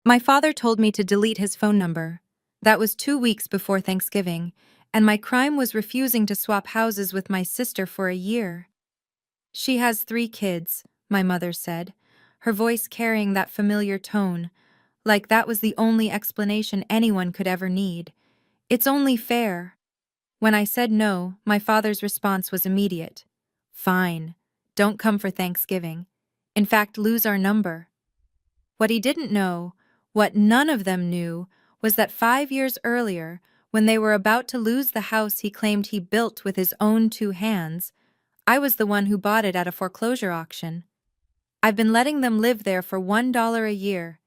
My father told me to delete his phone number. That was 2 weeks before Thanksgiving, and my crime was refusing to swap houses with my sister for a year. She has 3 kids, my mother said, her voice carrying that familiar tone, like that was the only explanation anyone could ever need. It's only fair. When I said no, my father's response was immediate. Fine. Don't come for Thanksgiving. In fact, lose our number. What he didn't know, what none of them knew, was that 5 years earlier, when they were about to lose the house he claimed he built with his own 2 hands, I was the one who bought it at a foreclosure auction. I've been letting them live there for $1 a year,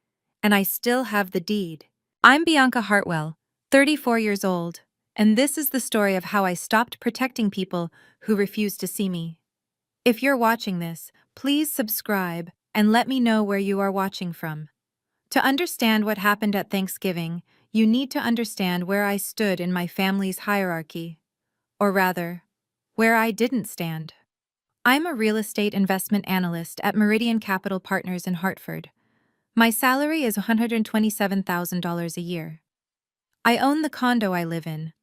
and I still have the deed. I'm Bianca Hartwell, 34 years old, and this is the story of how I stopped protecting people who refused to see me. If you're watching this, please subscribe and let me know where you are watching from. To understand what happened at Thanksgiving, you need to understand where I stood in my family's hierarchy. Or rather, where I didn't stand. I'm a real estate investment analyst at Meridian Capital Partners in Hartford. My salary is $127,000 a year. I own the condo I live in,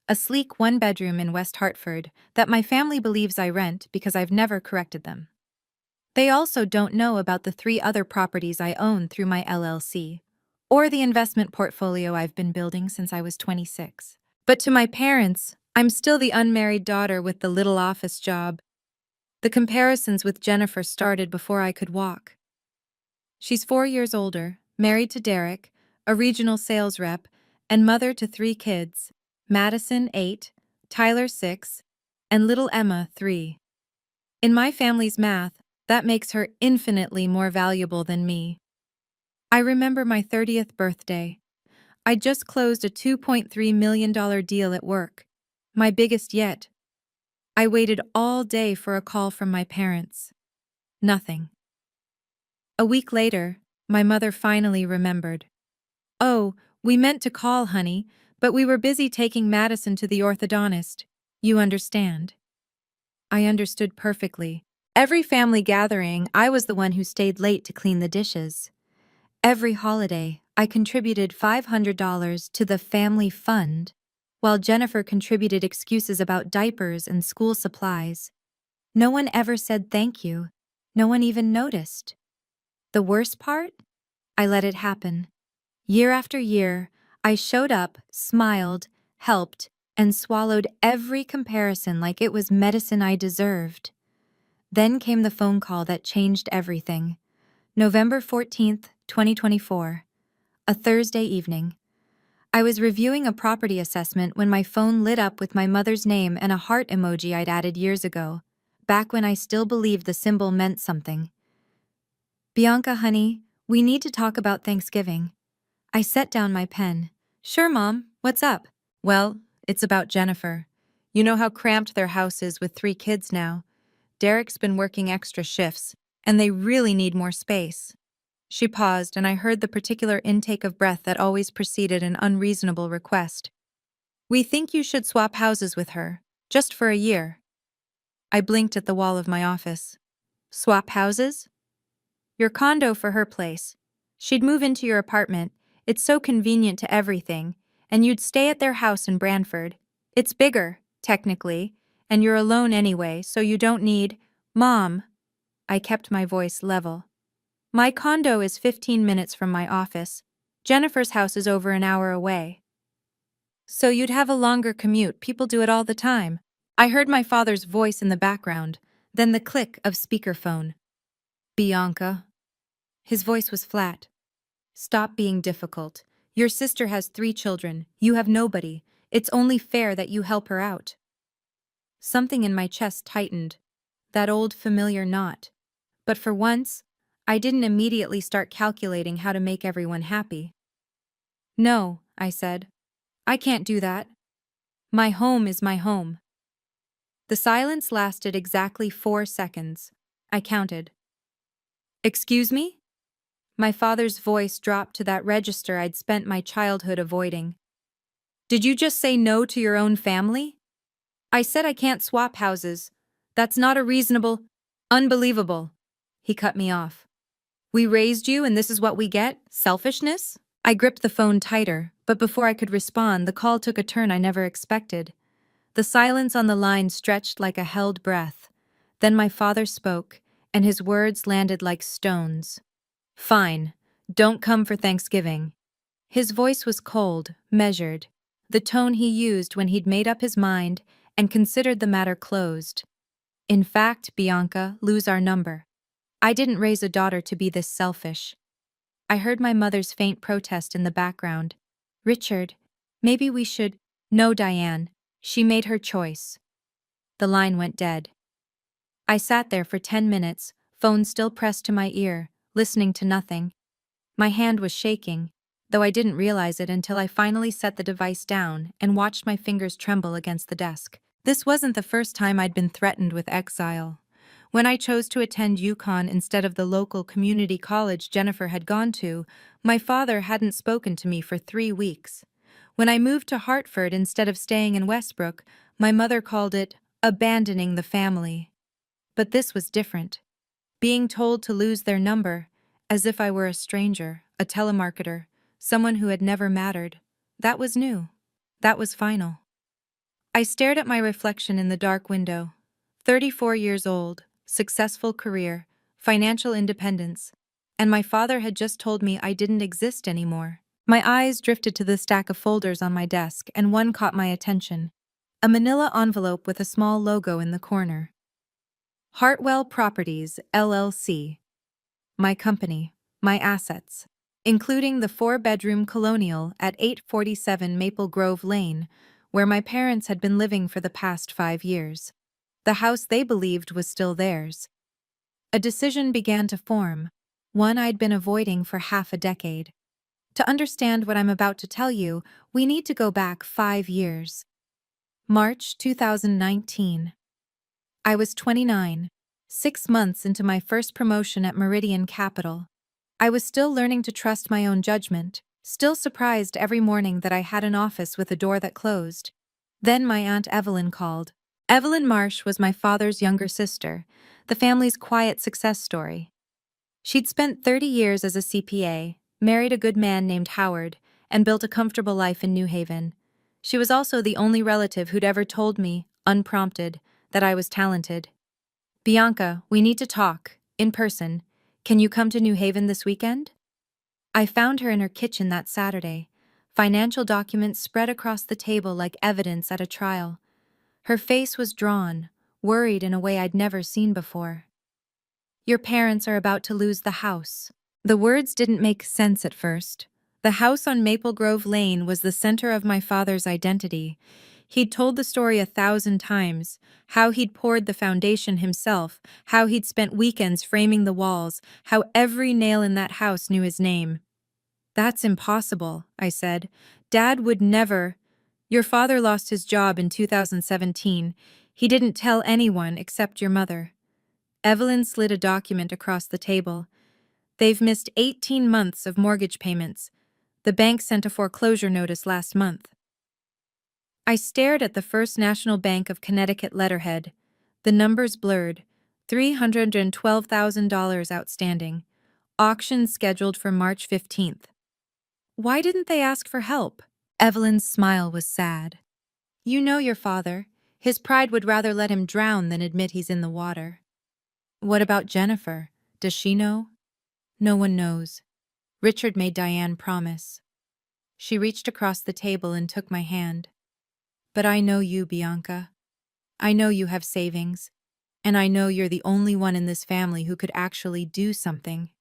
a sleek one-bedroom in West Hartford that my family believes I rent because I've never corrected them. They also don't know about the 3 other properties I own through my LLC, or the investment portfolio I've been building since I was 26. But to my parents, I'm still the unmarried daughter with the little office job. The comparisons with Jennifer started before I could walk. She's 4 years older, married to Derek, a regional sales rep, and mother to 3 kids, Madison, 8, Tyler, 6, and little Emma, 3. In my family's math, that makes her infinitely more valuable than me. I remember my 30th birthday. I just closed a $2.3 million deal at work, my biggest yet. I waited all day for a call from my parents. Nothing. A week later, my mother finally remembered. Oh, we meant to call, honey, but we were busy taking Madison to the orthodontist. You understand? I understood perfectly. Every family gathering, I was the one who stayed late to clean the dishes. Every holiday, I contributed $500 to the family fund, while Jennifer contributed excuses about diapers and school supplies. No one ever said thank you. No one even noticed. The worst part? I let it happen. Year after year, I showed up, smiled, helped, and swallowed every comparison like it was medicine I deserved. Then came the phone call that changed everything. November 14th, 2024. A Thursday evening. I was reviewing a property assessment when my phone lit up with my mother's name and a heart emoji I'd added years ago, back when I still believed the symbol meant something. Bianca, honey, we need to talk about Thanksgiving. I set down my pen. Sure, Mom, what's up? Well, it's about Jennifer. You know how cramped their house is with 3 kids now. Derek's been working extra shifts, and they really need more space. She paused, and I heard the particular intake of breath that always preceded an unreasonable request. We think you should swap houses with her, just for a year. I blinked at the wall of my office. Swap houses? Your condo for her place. She'd move into your apartment. It's so convenient to everything, and you'd stay at their house in Branford. It's bigger, technically, and you're alone anyway, so you don't need— Mom. I kept my voice level. My condo is 15 minutes from my office. Jennifer's house is over an hour away. So you'd have a longer commute. People do it all the time. I heard my father's voice in the background, then the click of speakerphone. Bianca. His voice was flat. Stop being difficult. Your sister has 3 children. You have nobody. It's only fair that you help her out. Something in my chest tightened. That old familiar knot. But for once, I didn't immediately start calculating how to make everyone happy. No, I said. I can't do that. My home is my home. The silence lasted exactly 4 seconds. I counted. Excuse me? My father's voice dropped to that register I'd spent my childhood avoiding. Did you just say no to your own family? I said I can't swap houses. That's not a reasonable— Unbelievable. He cut me off. We raised you and this is what we get? Selfishness? I gripped the phone tighter, but before I could respond, the call took a turn I never expected. The silence on the line stretched like a held breath. Then my father spoke, and his words landed like stones. Fine. Don't come for Thanksgiving. His voice was cold, measured, the tone he used when he'd made up his mind and considered the matter closed. In fact, Bianca, lose our number. I didn't raise a daughter to be this selfish. I heard my mother's faint protest in the background. Richard, maybe we should. No, Diane. She made her choice. The line went dead. I sat there for 10 minutes, phone still pressed to my ear, listening to nothing. My hand was shaking, though I didn't realize it until I finally set the device down and watched my fingers tremble against the desk. This wasn't the first time I'd been threatened with exile. When I chose to attend UConn instead of the local community college Jennifer had gone to, my father hadn't spoken to me for 3 weeks. When I moved to Hartford instead of staying in Westbrook, my mother called it abandoning the family. But this was different. Being told to lose their number, as if I were a stranger, a telemarketer, someone who had never mattered. That was new. That was final. I stared at my reflection in the dark window. 34 years old, successful career, financial independence, and my father had just told me I didn't exist anymore. My eyes drifted to the stack of folders on my desk, and one caught my attention. A manila envelope with a small logo in the corner. Hartwell Properties, LLC. My company, my assets, including the 4-bedroom colonial at 847 Maple Grove Lane, where my parents had been living for the past 5 years. The house they believed was still theirs. A decision began to form, one I'd been avoiding for half a decade. To understand what I'm about to tell you, we need to go back 5 years. March 2019. I was 29, 6 months into my first promotion at Meridian Capital. I was still learning to trust my own judgment, still surprised every morning that I had an office with a door that closed. Then my Aunt Evelyn called. Evelyn Marsh was my father's younger sister, the family's quiet success story. She'd spent 30 years as a CPA, married a good man named Howard, and built a comfortable life in New Haven. She was also the only relative who'd ever told me, unprompted, that I was talented. Bianca, we need to talk, in person. Can you come to New Haven this weekend? I found her in her kitchen that Saturday, financial documents spread across the table like evidence at a trial. Her face was drawn, worried in a way I'd never seen before. Your parents are about to lose the house. The words didn't make sense at first. The house on Maple Grove Lane was the center of my father's identity. He'd told the story 1,000 times, how he'd poured the foundation himself, how he'd spent weekends framing the walls, how every nail in that house knew his name. That's impossible, I said. Dad would never. Your father lost his job in 2017. He didn't tell anyone except your mother. Evelyn slid a document across the table. They've missed 18 months of mortgage payments. The bank sent a foreclosure notice last month. I stared at the First National Bank of Connecticut letterhead. The numbers blurred. $312,000 outstanding. Auction scheduled for March 15th. Why didn't they ask for help? Evelyn's smile was sad. You know your father. His pride would rather let him drown than admit he's in the water. What about Jennifer? Does she know? No one knows. Richard made Diane promise. She reached across the table and took my hand. But I know you, Bianca. I know you have savings, and I know you're the only one in this family who could actually do something.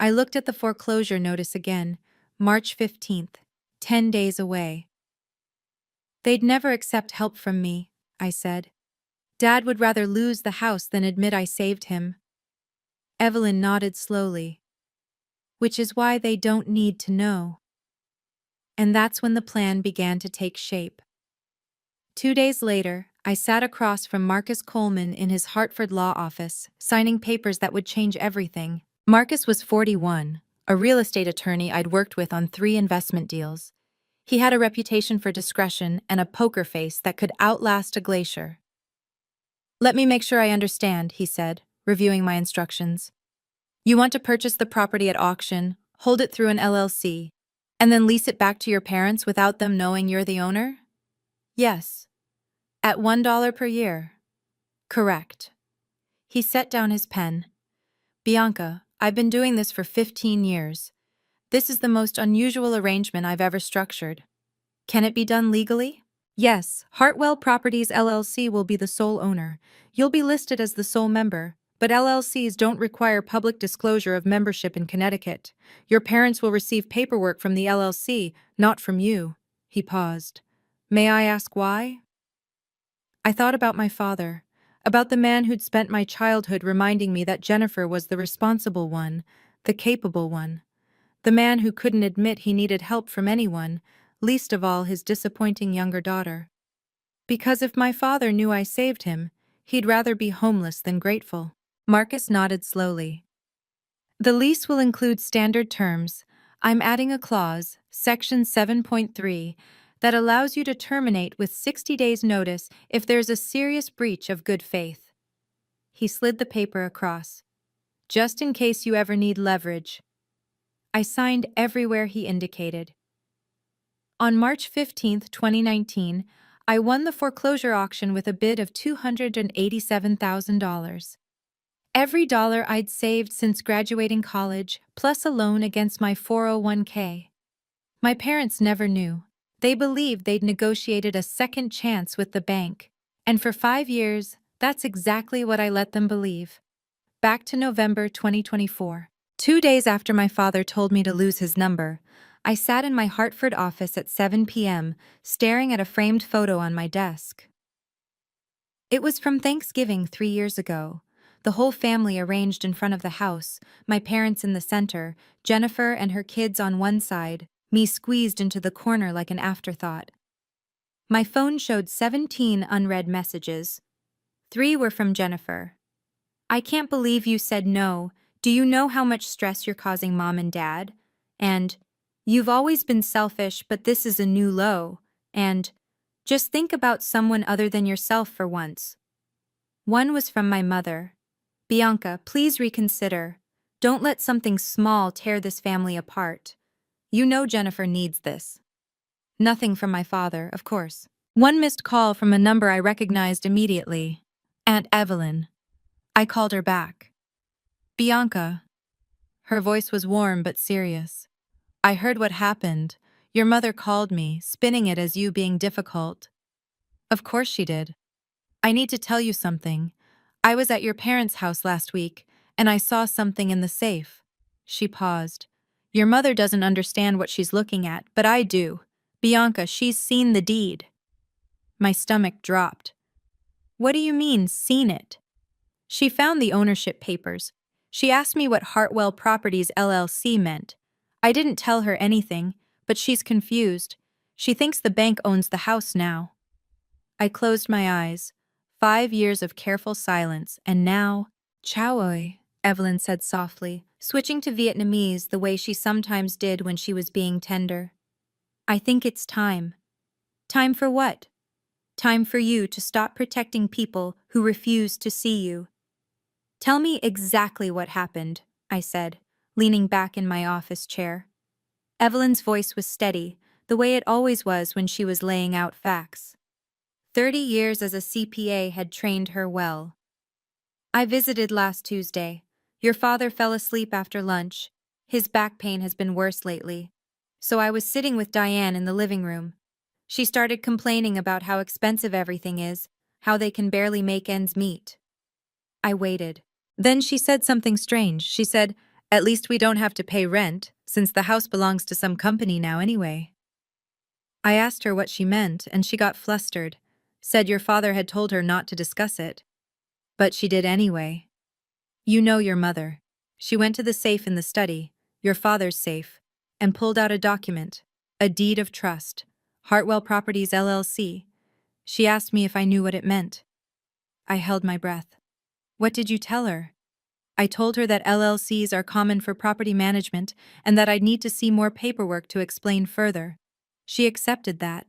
I looked at the foreclosure notice again, March 15th, 10 days away. They'd never accept help from me, I said. Dad would rather lose the house than admit I saved him. Evelyn nodded slowly. Which is why they don't need to know. And that's when the plan began to take shape. 2 days later, I sat across from Marcus Coleman in his Hartford law office, signing papers that would change everything. Marcus was 41, a real estate attorney I'd worked with on 3 investment deals. He had a reputation for discretion and a poker face that could outlast a glacier. Let me make sure I understand, he said, reviewing my instructions. You want to purchase the property at auction, hold it through an LLC, and then lease it back to your parents without them knowing you're the owner? Yes. At $1 per year. Correct. He set down his pen. Bianca, I've been doing this for 15 years. This is the most unusual arrangement I've ever structured. Can it be done legally? Yes, Hartwell Properties LLC will be the sole owner. You'll be listed as the sole member, but LLCs don't require public disclosure of membership in Connecticut. Your parents will receive paperwork from the LLC, not from you. He paused. May I ask why? I thought about my father, about the man who'd spent my childhood reminding me that Jennifer was the responsible one, the capable one. The man who couldn't admit he needed help from anyone, least of all his disappointing younger daughter. Because if my father knew I saved him, he'd rather be homeless than grateful. Marcus nodded slowly. The lease will include standard terms. I'm adding a clause, Section 7.3, that allows you to terminate with 60 days' notice if there's a serious breach of good faith. He slid the paper across. Just in case you ever need leverage. I signed everywhere he indicated. On March 15, 2019, I won the foreclosure auction with a bid of $287,000. Every dollar I'd saved since graduating college, plus a loan against my 401k. My parents never knew. They believed they'd negotiated a second chance with the bank. And for 5 years, that's exactly what I let them believe. Back to November 2024. 2 days after my father told me to lose his number, I sat in my Hartford office at 7 p.m., staring at a framed photo on my desk. It was from Thanksgiving 3 years ago. The whole family arranged in front of the house, my parents in the center, Jennifer and her kids on one side, me squeezed into the corner like an afterthought. My phone showed 17 unread messages. 3 were from Jennifer. I can't believe you said no. Do you know how much stress you're causing Mom and Dad? And, you've always been selfish, but this is a new low. And, just think about someone other than yourself for once. One was from my mother. Bianca, please reconsider. Don't let something small tear this family apart. You know Jennifer needs this. Nothing from my father, of course. One missed call from a number I recognized immediately. Aunt Evelyn. I called her back. Bianca. Her voice was warm but serious. I heard what happened. Your mother called me, spinning it as you being difficult. Of course she did. I need to tell you something. I was at your parents' house last week, and I saw something in the safe. She paused. Your mother doesn't understand what she's looking at, but I do. Bianca, she's seen the deed. My stomach dropped. What do you mean, seen it? She found the ownership papers. She asked me what Hartwell Properties LLC meant. I didn't tell her anything, but she's confused. She thinks the bank owns the house now. I closed my eyes. 5 years of careful silence, and now, Chao oi, Evelyn said softly, switching to Vietnamese the way she sometimes did when she was being tender. I think it's time. Time for what? Time for you to stop protecting people who refuse to see you. Tell me exactly what happened, I said, leaning back in my office chair. Evelyn's voice was steady, the way it always was when she was laying out facts. 30 years as a CPA had trained her well. I visited last Tuesday. Your father fell asleep after lunch. His back pain has been worse lately. So I was sitting with Diane in the living room. She started complaining about how expensive everything is, how they can barely make ends meet. I waited. Then she said something strange. She said, "At least we don't have to pay rent, since the house belongs to some company now anyway." I asked her what she meant, and she got flustered, said your father had told her not to discuss it. But she did anyway. You know your mother. She went to the safe in the study, your father's safe, and pulled out a document, a deed of trust, Hartwell Properties LLC. She asked me if I knew what it meant. I held my breath. What did you tell her? I told her that LLCs are common for property management and that I'd need to see more paperwork to explain further. She accepted that.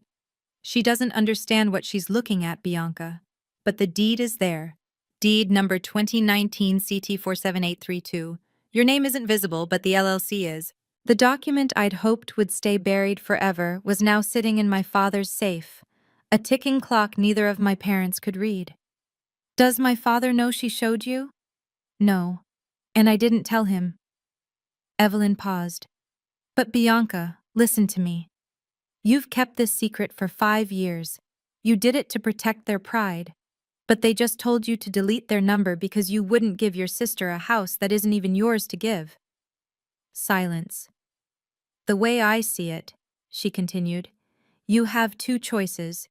She doesn't understand what she's looking at, Bianca. But the deed is there. Deed number 2019 CT47832. Your name isn't visible, but the LLC is. The document I'd hoped would stay buried forever was now sitting in my father's safe, a ticking clock neither of my parents could read. Does my father know she showed you? No. And I didn't tell him. Evelyn paused. But Bianca, listen to me. You've kept this secret for 5 years. You did it to protect their pride. But they just told you to delete their number because you wouldn't give your sister a house that isn't even yours to give. Silence. The way I see it, she continued, you have 2 choices.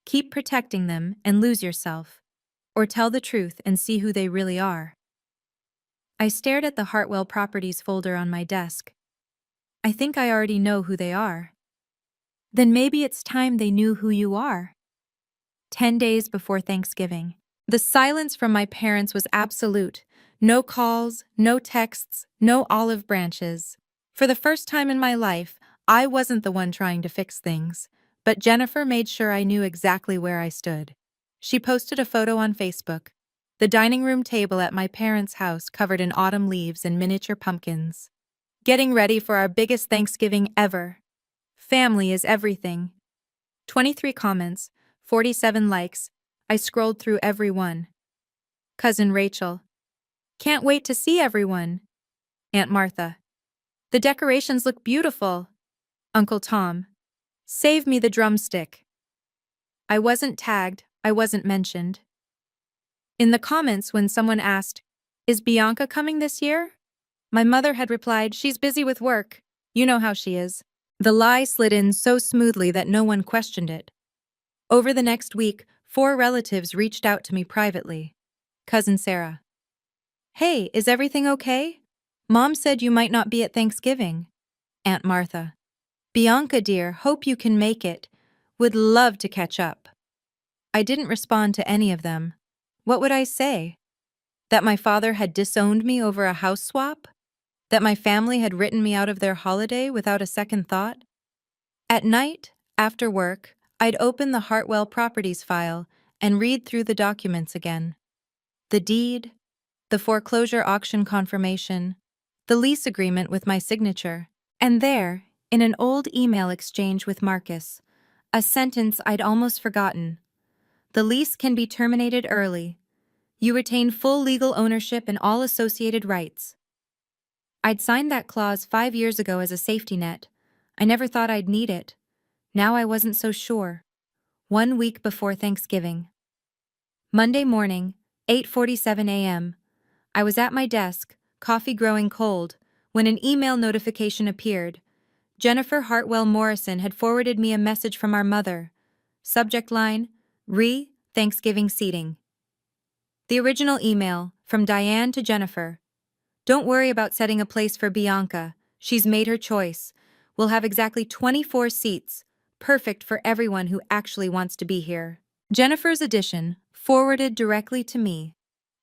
Keep protecting them and lose yourself, or tell the truth and see who they really are. I stared at the Hartwell Properties folder on my desk. I think I already know who they are. Then maybe it's time they knew who you are. 10 days before Thanksgiving. The silence from my parents was absolute. No calls, no texts, no olive branches. For the first time in my life, I wasn't the one trying to fix things, but Jennifer made sure I knew exactly where I stood. She posted a photo on Facebook. The dining room table at my parents' house covered in autumn leaves and miniature pumpkins. Getting ready for our biggest Thanksgiving ever. Family is everything. 23 comments, 47 likes. I scrolled through every one. Cousin Rachel. Can't wait to see everyone. Aunt Martha. The decorations look beautiful. Uncle Tom. Save me the drumstick. I wasn't tagged, I wasn't mentioned. In the comments when someone asked, is Bianca coming this year? My mother had replied, she's busy with work. You know how she is. The lie slid in so smoothly that no one questioned it. Over the next week, 4 relatives reached out to me privately. Cousin Sarah. Hey, is everything okay? Mom said you might not be at Thanksgiving. Aunt Martha. Bianca dear, hope you can make it. Would love to catch up. I didn't respond to any of them. What would I say? That my father had disowned me over a house swap? That my family had written me out of their holiday without a second thought? At night, after work, I'd open the Hartwell Properties file and read through the documents again. The deed, the foreclosure auction confirmation, the lease agreement with my signature, and there, in an old email exchange with Marcus, a sentence I'd almost forgotten. The lease can be terminated early. You retain full legal ownership and all associated rights. I'd signed that clause 5 years ago as a safety net. I never thought I'd need it. Now I wasn't so sure. 1 week before Thanksgiving. Monday morning, 8:47 a.m. I was at my desk, coffee growing cold, when an email notification appeared. Jennifer Hartwell Morrison had forwarded me a message from our mother. Subject line, Thanksgiving seating. The original email, from Diane to Jennifer. Don't worry about setting a place for Bianca. She's made her choice. We'll have exactly 24 seats, perfect for everyone who actually wants to be here. Jennifer's edition, forwarded directly to me.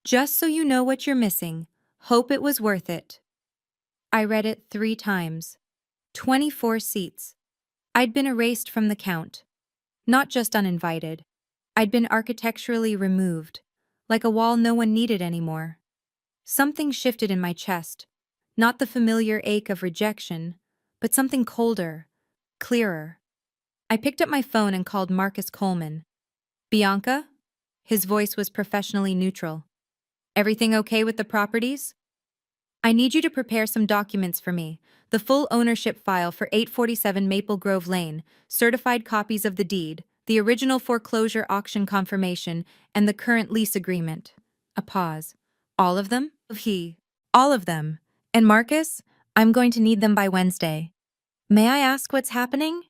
Just so you know what you're missing, hope it was worth it. I read it 3 times. 24 seats. I'd been erased from the count. Not just uninvited. I'd been architecturally removed, like a wall no one needed anymore. Something shifted in my chest. Not the familiar ache of rejection, but something colder, clearer. I picked up my phone and called Marcus Coleman. Bianca? His voice was professionally neutral. Everything okay with the properties? I need you to prepare some documents for me. The full ownership file for 847 Maple Grove Lane, certified copies of the deed, the original foreclosure auction confirmation, and the current lease agreement. A pause. All of them? All of them. And Marcus, I'm going to need them by Wednesday. May I ask what's happening?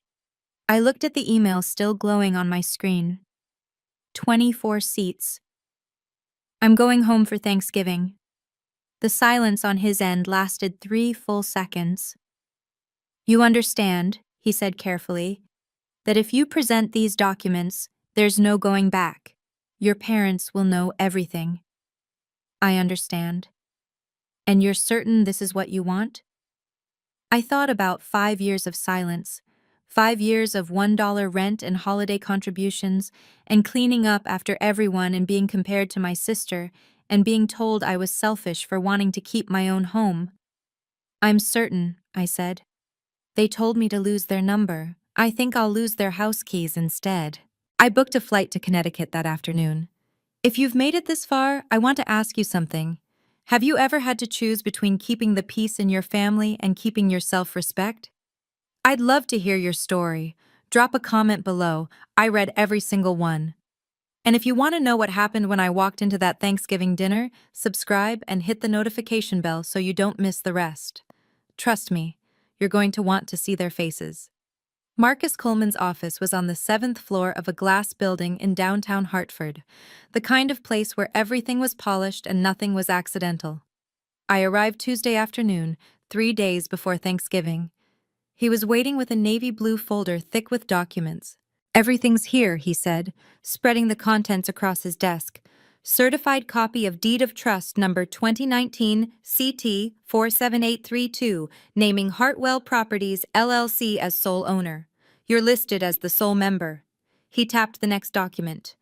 I looked at the email still glowing on my screen. 24 seats. I'm going home for Thanksgiving. The silence on his end lasted 3 full seconds. You understand, he said carefully, that if you present these documents, there's no going back. Your parents will know everything. I understand. And you're certain this is what you want? I thought about 5 years of silence, 5 years of $1 rent and holiday contributions, and cleaning up after everyone and being compared to my sister, and being told I was selfish for wanting to keep my own home. I'm certain, I said. They told me to lose their number. I think I'll lose their house keys instead. I booked a flight to Connecticut that afternoon. If you've made it this far, I want to ask you something. Have you ever had to choose between keeping the peace in your family and keeping your self-respect? I'd love to hear your story. Drop a comment below. I read every single one. And if you want to know what happened when I walked into that Thanksgiving dinner, subscribe and hit the notification bell so you don't miss the rest. Trust me, you're going to want to see their faces. Marcus Coleman's office was on the 7th floor of a glass building in downtown Hartford, the kind of place where everything was polished and nothing was accidental. I arrived Tuesday afternoon, 3 days before Thanksgiving. He was waiting with a navy blue folder thick with documents. Everything's here, he said, spreading the contents across his desk. Certified copy of Deed of Trust number 2019 CT 47832, naming Hartwell Properties LLC as sole owner. You're listed as the sole member. He tapped the next document.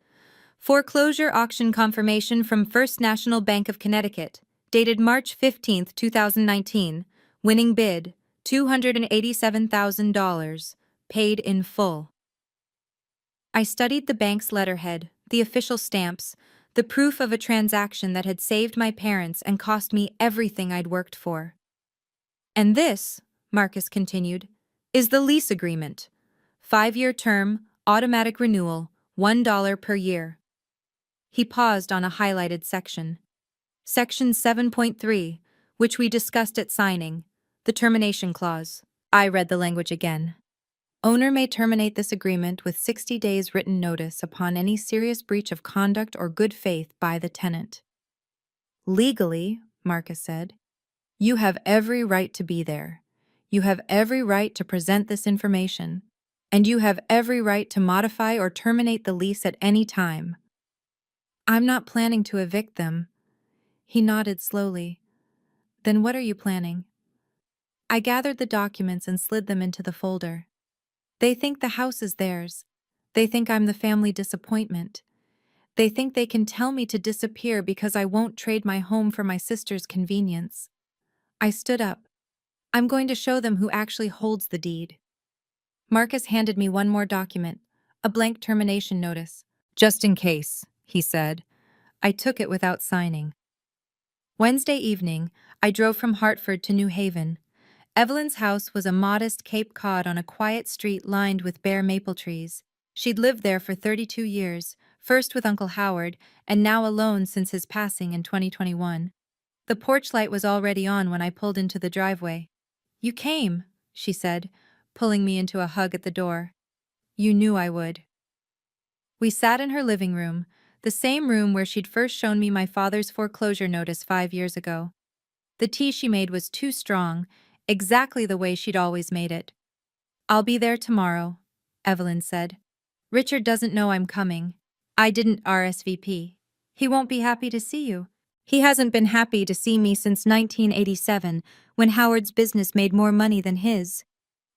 Foreclosure auction confirmation from First National Bank of Connecticut, dated March 15, 2019. Winning bid, $287,000, paid in full. I studied the bank's letterhead, the official stamps, the proof of a transaction that had saved my parents and cost me everything I'd worked for. And this, Marcus continued, is the lease agreement. 5-year term, automatic renewal, $1 per year. He paused on a highlighted section. Section 7.3, which we discussed at signing, the termination clause. I read the language again. Owner may terminate this agreement with 60 days written notice upon any serious breach of conduct or good faith by the tenant. Legally, Marcus said, you have every right to be there. You have every right to present this information. And you have every right to modify or terminate the lease at any time. I'm not planning to evict them. He nodded slowly. Then what are you planning? I gathered the documents and slid them into the folder. They think the house is theirs. They think I'm the family disappointment. They think they can tell me to disappear because I won't trade my home for my sister's convenience. I stood up. I'm going to show them who actually holds the deed. Marcus handed me one more document, a blank termination notice. Just in case, he said. I took it without signing. Wednesday evening, I drove from Hartford to New Haven. Evelyn's house was a modest Cape Cod on a quiet street lined with bare maple trees. She'd lived there for 32 years, first with Uncle Howard, and now alone since his passing in 2021. The porch light was already on when I pulled into the driveway. You came, she said, pulling me into a hug at the door. You knew I would. We sat in her living room, the same room where she'd first shown me my father's foreclosure notice 5 years ago. The tea she made was too strong, exactly the way she'd always made it. I'll be there tomorrow, Evelyn said. Richard doesn't know I'm coming. I didn't RSVP. He won't be happy to see you. He hasn't been happy to see me since 1987, when Howard's business made more money than his.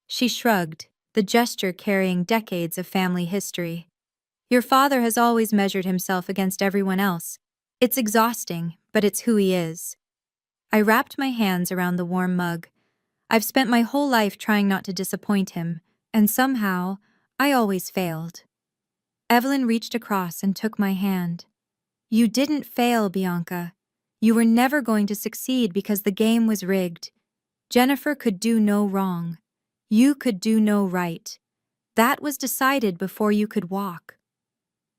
She shrugged, the gesture carrying decades of family history. Your father has always measured himself against everyone else. It's exhausting, but it's who he is. I wrapped my hands around the warm mug. I've spent my whole life trying not to disappoint him, and somehow, I always failed. Evelyn reached across and took my hand. You didn't fail, Bianca. You were never going to succeed because the game was rigged. Jennifer could do no wrong. You could do no right. That was decided before you could walk.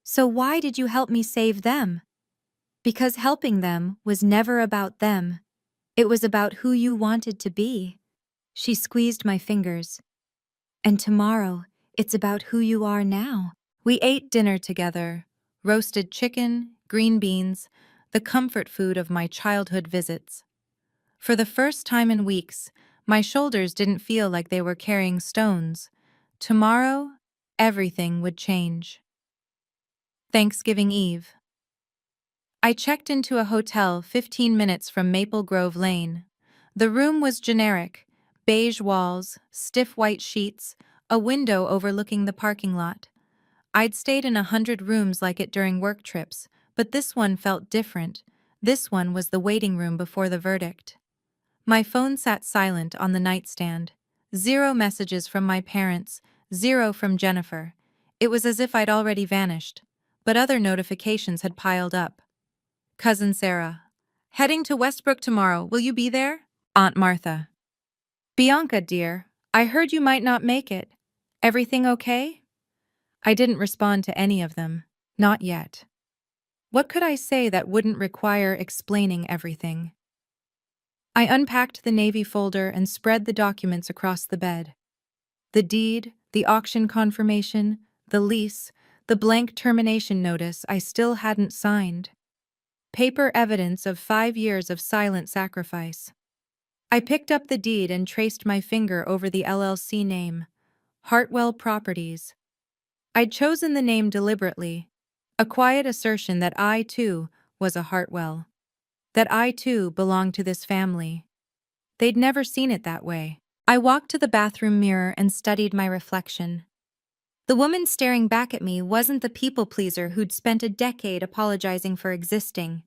So why did you help me save them? Because helping them was never about them. It was about who you wanted to be. She squeezed my fingers. And tomorrow, it's about who you are now. We ate dinner together. Roasted chicken, green beans, the comfort food of my childhood visits. For the first time in weeks, my shoulders didn't feel like they were carrying stones. Tomorrow, everything would change. Thanksgiving Eve. I checked into a hotel 15 minutes from Maple Grove Lane. The room was generic, beige walls, stiff white sheets, a window overlooking the parking lot. I'd stayed in 100 rooms like it during work trips, but this one felt different. This one was the waiting room before the verdict. My phone sat silent on the nightstand. 0 messages from my parents, 0 from Jennifer. It was as if I'd already vanished. But other notifications had piled up. Cousin Sarah. Heading to Westbrook tomorrow, will you be there? Aunt Martha. Bianca, dear, I heard you might not make it. Everything okay? I didn't respond to any of them. Not yet. What could I say that wouldn't require explaining everything? I unpacked the Navy folder and spread the documents across the bed. The deed, the auction confirmation, the lease, the blank termination notice I still hadn't signed. Paper evidence of 5 years of silent sacrifice. I picked up the deed and traced my finger over the LLC name, Hartwell Properties. I'd chosen the name deliberately, a quiet assertion that I, too, was a Hartwell. That I, too, belonged to this family. They'd never seen it that way. I walked to the bathroom mirror and studied my reflection. The woman staring back at me wasn't the people-pleaser who'd spent a decade apologizing for existing.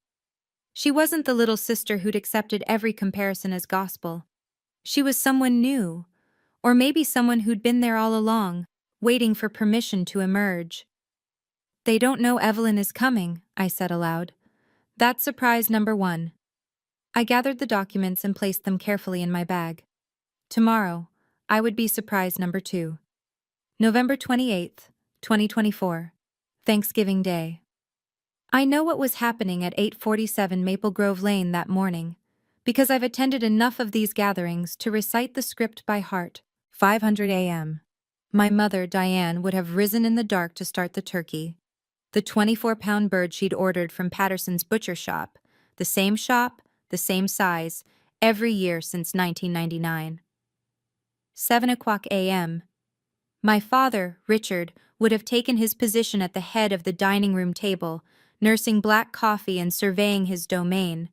She wasn't the little sister who'd accepted every comparison as gospel. She was someone new, or maybe someone who'd been there all along, waiting for permission to emerge. They don't know Evelyn is coming, I said aloud. That's surprise number 1. I gathered the documents and placed them carefully in my bag. Tomorrow, I would be surprise number 2. November 28th, 2024. Thanksgiving Day. I know what was happening at 847 Maple Grove Lane that morning, because I've attended enough of these gatherings to recite the script by heart. 5:00 a.m. My mother, Diane, would have risen in the dark to start the turkey. The 24-pound bird she'd ordered from Patterson's butcher shop, the same size, every year since 1999. 7:00 a.m. My father, Richard, would have taken his position at the head of the dining room table, nursing black coffee and surveying his domain.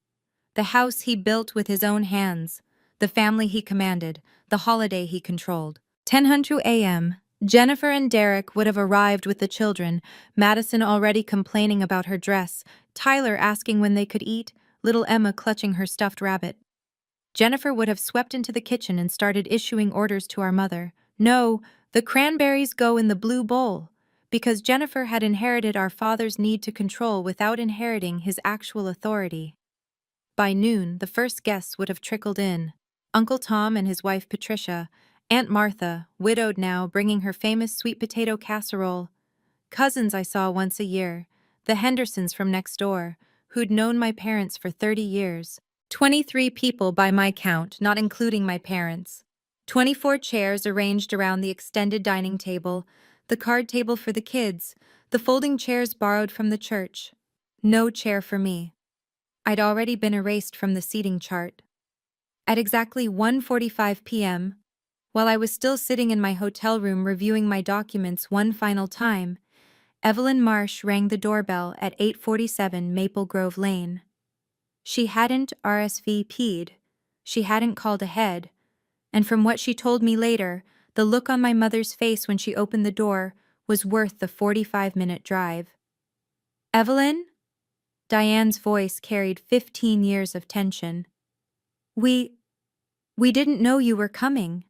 The house he built with his own hands, the family he commanded, the holiday he controlled. 10:00 a.m. Jennifer and Derek would have arrived with the children, Madison already complaining about her dress, Tyler asking when they could eat, little Emma clutching her stuffed rabbit. Jennifer would have swept into the kitchen and started issuing orders to our mother. No, the cranberries go in the blue bowl, because Jennifer had inherited our father's need to control without inheriting his actual authority. By noon, the first guests would have trickled in. Uncle Tom and his wife Patricia, Aunt Martha, widowed now, bringing her famous sweet potato casserole. Cousins I saw once a year, the Hendersons from next door, who'd known my parents for 30 years. 23 people by my count, not including my parents. 24 chairs arranged around the extended dining table, the card table for the kids, the folding chairs borrowed from the church. No chair for me. I'd already been erased from the seating chart. At exactly 1:45 p.m., while I was still sitting in my hotel room reviewing my documents one final time, Evelyn Marsh rang the doorbell at 847 Maple Grove Lane. She hadn't RSVP'd, she hadn't called ahead, and from what she told me later, the look on my mother's face when she opened the door was worth the 45-minute drive. Evelyn? Diane's voice carried 15 years of tension. We didn't know you were coming.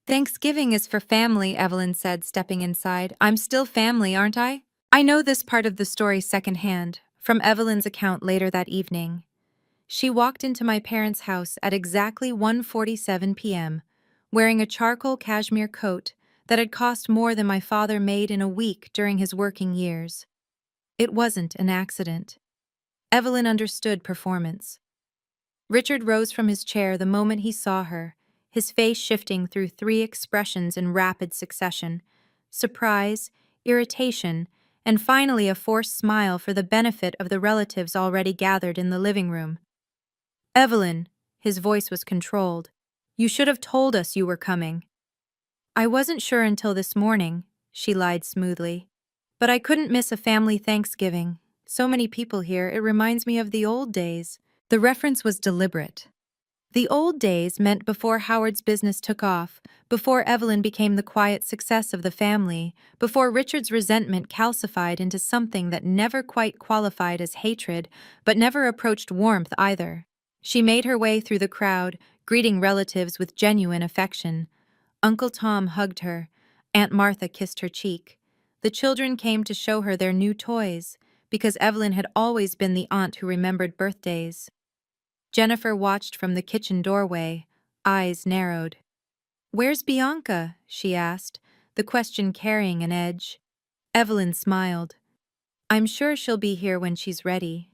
Thanksgiving is for family, Evelyn said, stepping inside. I'm still family, aren't I? I know this part of the story secondhand, from Evelyn's account later that evening. She walked into my parents' house at exactly 1:47 p.m., wearing a charcoal cashmere coat that had cost more than my father made in a week during his working years. It wasn't an accident. Evelyn understood performance. Richard rose from his chair the moment he saw her, his face shifting through 3 expressions in rapid succession: surprise, irritation, and finally a forced smile for the benefit of the relatives already gathered in the living room. Evelyn, his voice was controlled, you should have told us you were coming. I wasn't sure until this morning, she lied smoothly. But I couldn't miss a family Thanksgiving. So many people here, it reminds me of the old days. The reference was deliberate. The old days meant before Howard's business took off, before Evelyn became the quiet success of the family, before Richard's resentment calcified into something that never quite qualified as hatred, but never approached warmth either. She made her way through the crowd, greeting relatives with genuine affection. Uncle Tom hugged her. Aunt Martha kissed her cheek. The children came to show her their new toys, because Evelyn had always been the aunt who remembered birthdays. Jennifer watched from the kitchen doorway, eyes narrowed. "Where's Bianca?" she asked, the question carrying an edge. Evelyn smiled. "I'm sure she'll be here when she's ready."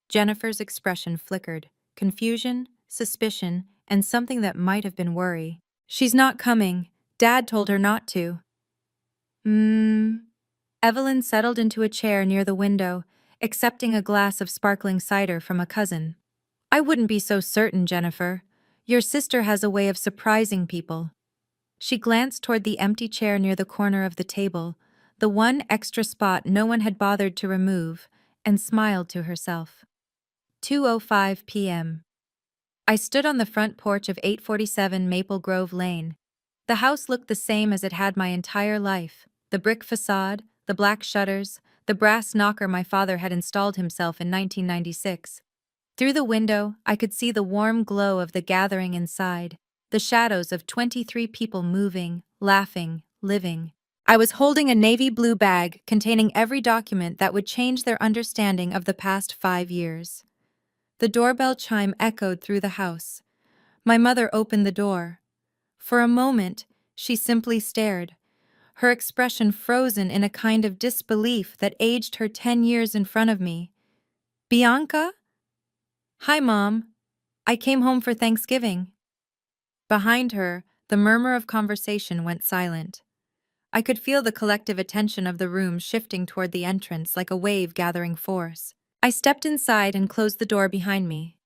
Jennifer's expression flickered, confusion, suspicion, and something that might have been worry. "She's not coming. Dad told her not to." Evelyn settled into a chair near the window, accepting a glass of sparkling cider from a cousin. "I wouldn't be so certain, Jennifer. Your sister has a way of surprising people." She glanced toward the empty chair near the corner of the table, the one extra spot no one had bothered to remove, and smiled to herself. 2:05 p.m. I stood on the front porch of 847 Maple Grove Lane. The house looked the same as it had my entire life: the brick facade, the black shutters, the brass knocker my father had installed himself in 1996. Through the window, I could see the warm glow of the gathering inside, the shadows of 23 people moving, laughing, living. I was holding a navy blue bag containing every document that would change their understanding of the past 5 years. The doorbell chime echoed through the house. My mother opened the door. For a moment, she simply stared, her expression frozen in a kind of disbelief that aged her 10 years in front of me. "Bianca?" "Hi, Mom. I came home for Thanksgiving." Behind her, the murmur of conversation went silent. I could feel the collective attention of the room shifting toward the entrance like a wave gathering force. I stepped inside and closed the door behind me.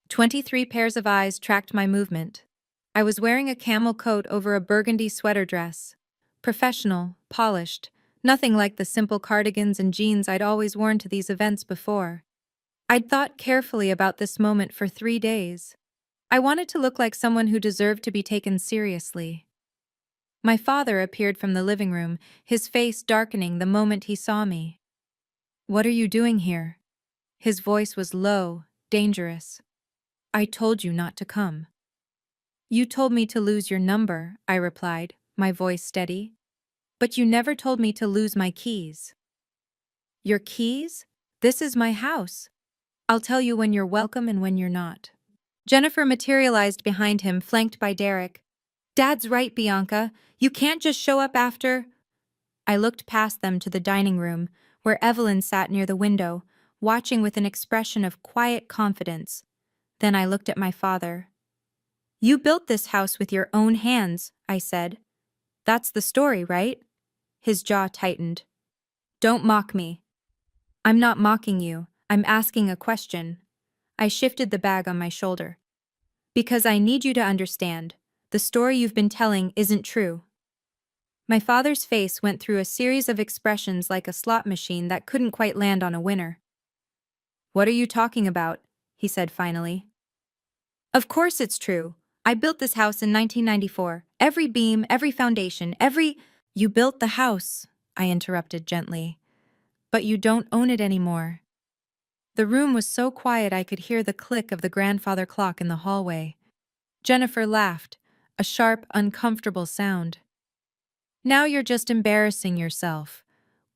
23 pairs of eyes tracked my movement. I was wearing a camel coat over a burgundy sweater dress. Professional, polished, nothing like the simple cardigans and jeans I'd always worn to these events before. I'd thought carefully about this moment for 3 days. I wanted to look like someone who deserved to be taken seriously. My father appeared from the living room, his face darkening the moment he saw me. "What are you doing here?" His voice was low, dangerous. "I told you not to come." "You told me to lose your number," I replied, my voice steady. "But you never told me to lose my keys." "Your keys? This is my house. I'll tell you when you're welcome and when you're not." Jennifer materialized behind him, flanked by Derek. "Dad's right, Bianca. You can't just show up after—" I looked past them to the dining room, where Evelyn sat near the window, watching with an expression of quiet confidence. Then I looked at my father. "You built this house with your own hands," I said. "That's the story, right?" His jaw tightened. "Don't mock me." "I'm not mocking you. I'm asking a question." I shifted the bag on my shoulder. "Because I need you to understand. The story you've been telling isn't true." My father's face went through a series of expressions like a slot machine that couldn't quite land on a winner. "What are you talking about?" he said finally. "Of course it's true. I built this house in 1994. Every beam, every foundation, every—" "You built the house," I interrupted gently. "But you don't own it anymore." The room was so quiet I could hear the click of the grandfather clock in the hallway. Jennifer laughed, a sharp, uncomfortable sound. "Now you're just embarrassing yourself.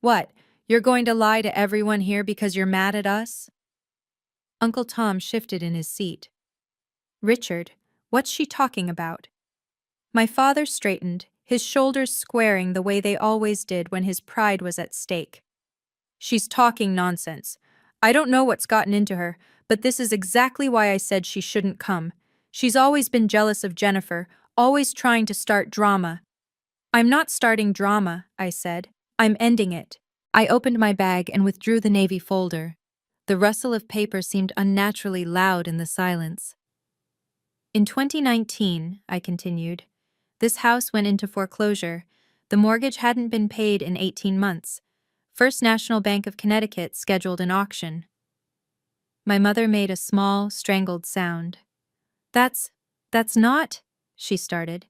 What, you're going to lie to everyone here because you're mad at us?" Uncle Tom shifted in his seat. "Richard, what's she talking about?" My father straightened, his shoulders squaring the way they always did when his pride was at stake. "She's talking nonsense. I don't know what's gotten into her, but this is exactly why I said she shouldn't come. She's always been jealous of Jennifer, always trying to start drama." "I'm not starting drama," I said. "I'm ending it." I opened my bag and withdrew the navy folder. The rustle of paper seemed unnaturally loud in the silence. "In 2019, I continued, this house went into foreclosure. The mortgage hadn't been paid in 18 months. First National Bank of Connecticut scheduled an auction." My mother made a small, strangled sound. That's, that's not, she started.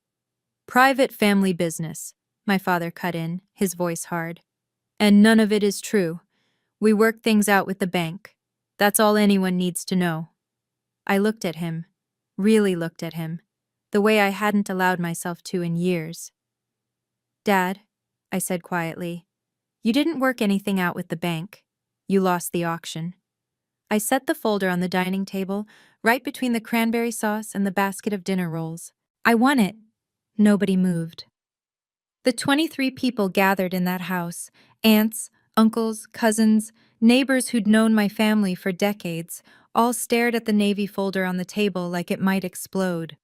Private family business, my father cut in, his voice hard. And none of it is true. We work things out with the bank. That's all anyone needs to know. I looked at him, really looked at him, the way I hadn't allowed myself to in years. Dad, I said quietly, you didn't work anything out with the bank. You lost the auction. I set the folder on the dining table, right between the cranberry sauce and the basket of dinner rolls. I won it. Nobody moved. The 23 people gathered in that house, aunts, uncles, cousins, neighbors who'd known my family for decades, all stared at the navy folder on the table like it might explode.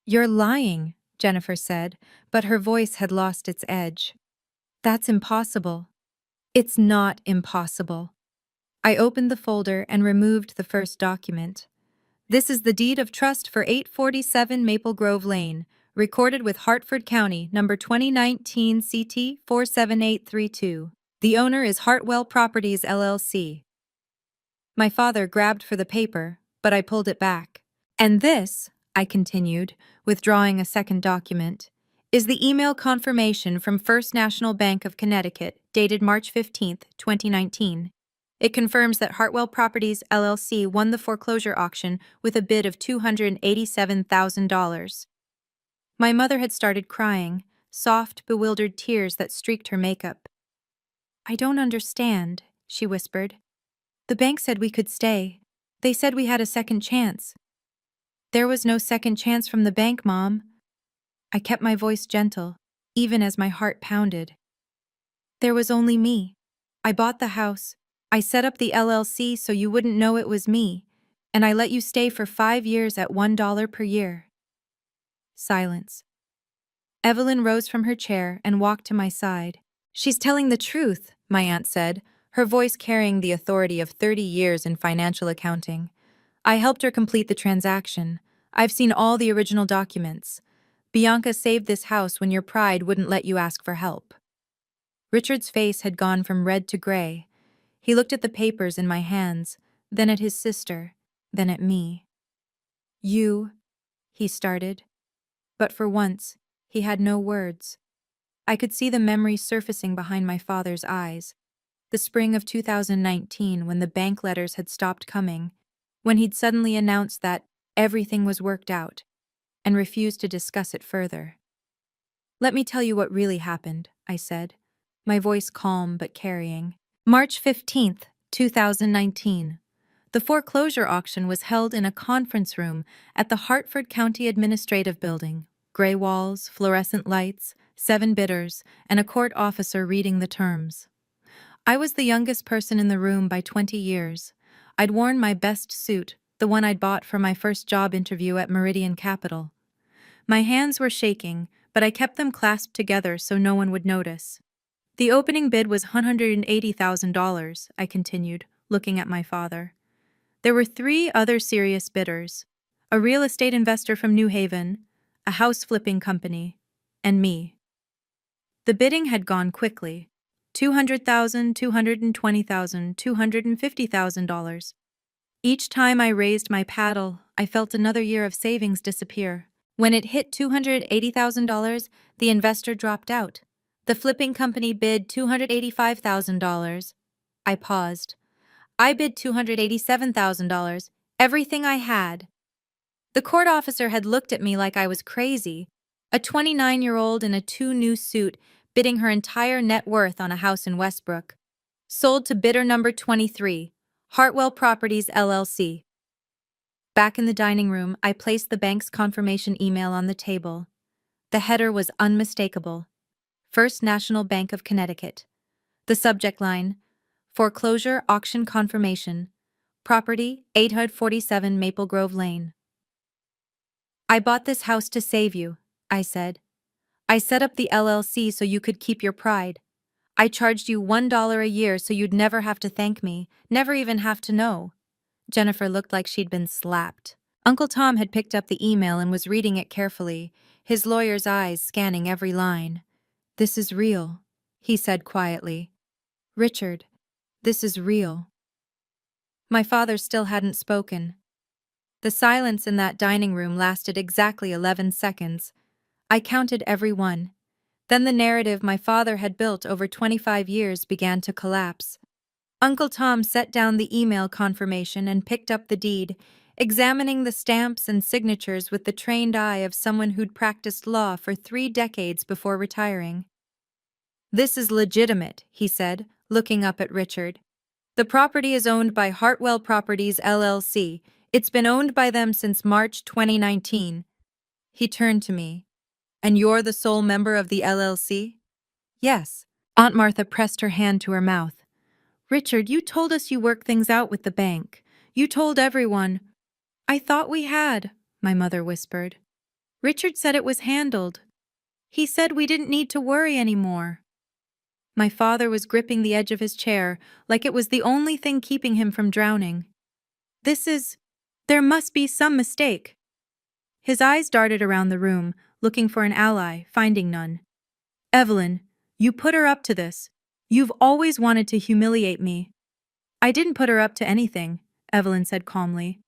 You're lying, Jennifer said, but her voice had lost its edge. That's impossible. It's not impossible. I opened the folder and removed the first document. This is the deed of trust for 847 Maple Grove Lane, recorded with Hartford County, number 2019 CT 47832. The owner is Hartwell Properties, LLC. My father grabbed for the paper, but I pulled it back. And this, I continued, withdrawing a second document, is the email confirmation from First National Bank of Connecticut, dated March 15, 2019. It confirms that Hartwell Properties, LLC won the foreclosure auction with a bid of $287,000. My mother had started crying, soft, bewildered tears that streaked her makeup. I don't understand, she whispered. The bank said we could stay. They said we had a second chance. There was no second chance from the bank, Mom. I kept my voice gentle, even as my heart pounded. There was only me. I bought the house. I set up the LLC so you wouldn't know it was me, and I let you stay for 5 years at $1 per year. Silence. Evelyn rose from her chair and walked to my side. She's telling the truth, my aunt said, her voice carrying the authority of 30 years in financial accounting. I helped her complete the transaction. I've seen all the original documents. Bianca saved this house when your pride wouldn't let you ask for help. Richard's face had gone from red to gray. He looked at the papers in my hands, then at his sister, then at me. You, he started. But for once, he had no words. I could see the memory surfacing behind my father's eyes. The spring of 2019, when the bank letters had stopped coming, when he'd suddenly announced that everything was worked out, and refused to discuss it further. Let me tell you what really happened, I said, my voice calm but carrying. March 15th, 2019. The foreclosure auction was held in a conference room at the Hartford County Administrative Building. Gray walls, fluorescent lights, 7 bidders, and a court officer reading the terms. I was the youngest person in the room by 20 years. I'd worn my best suit, the one I'd bought for my first job interview at Meridian Capital. My hands were shaking, but I kept them clasped together so no one would notice. The opening bid was $180,000, I continued, looking at my father. There were 3 other serious bidders: a real estate investor from New Haven, a house flipping company, and me. The bidding had gone quickly. $200,000, $220,000, $250,000. Each time I raised my paddle, I felt another year of savings disappear. When it hit $280,000, the investor dropped out. The flipping company bid $285,000. I paused. I bid $287,000, everything I had. The court officer had looked at me like I was crazy, a 29-year-old in a 2-new suit bidding her entire net worth on a house in Westbrook. Sold to bidder number 23, Hartwell Properties, LLC. Back in the dining room, I placed the bank's confirmation email on the table. The header was unmistakable. First National Bank of Connecticut. The subject line, Foreclosure Auction Confirmation. Property, 847 Maple Grove Lane. I bought this house to save you, I said. I set up the LLC so you could keep your pride. I charged you $1 a year so you'd never have to thank me, never even have to know. Jennifer looked like she'd been slapped. Uncle Tom had picked up the email and was reading it carefully, his lawyer's eyes scanning every line. This is real, he said quietly. Richard, this is real. My father still hadn't spoken. The silence in that dining room lasted exactly 11 seconds. I counted every one. Then the narrative my father had built over 25 years began to collapse. Uncle Tom set down the email confirmation and picked up the deed, examining the stamps and signatures with the trained eye of someone who'd practiced law for 3 decades before retiring. "This is legitimate," he said, looking up at Richard. "The property is owned by Hartwell Properties, LLC. It's been owned by them since March 2019. He turned to me. "And you're the sole member of the LLC? "Yes." Aunt Martha pressed her hand to her mouth. "Richard, you told us you worked things out with the bank. You told everyone." "I thought we had," my mother whispered. "Richard said it was handled. He said we didn't need to worry anymore." My father was gripping the edge of his chair like it was the only thing keeping him from drowning. There must be some mistake." His eyes darted around the room, looking for an ally, finding none. "Evelyn, you put her up to this. You've always wanted to humiliate me." "I didn't put her up to anything," Evelyn said calmly.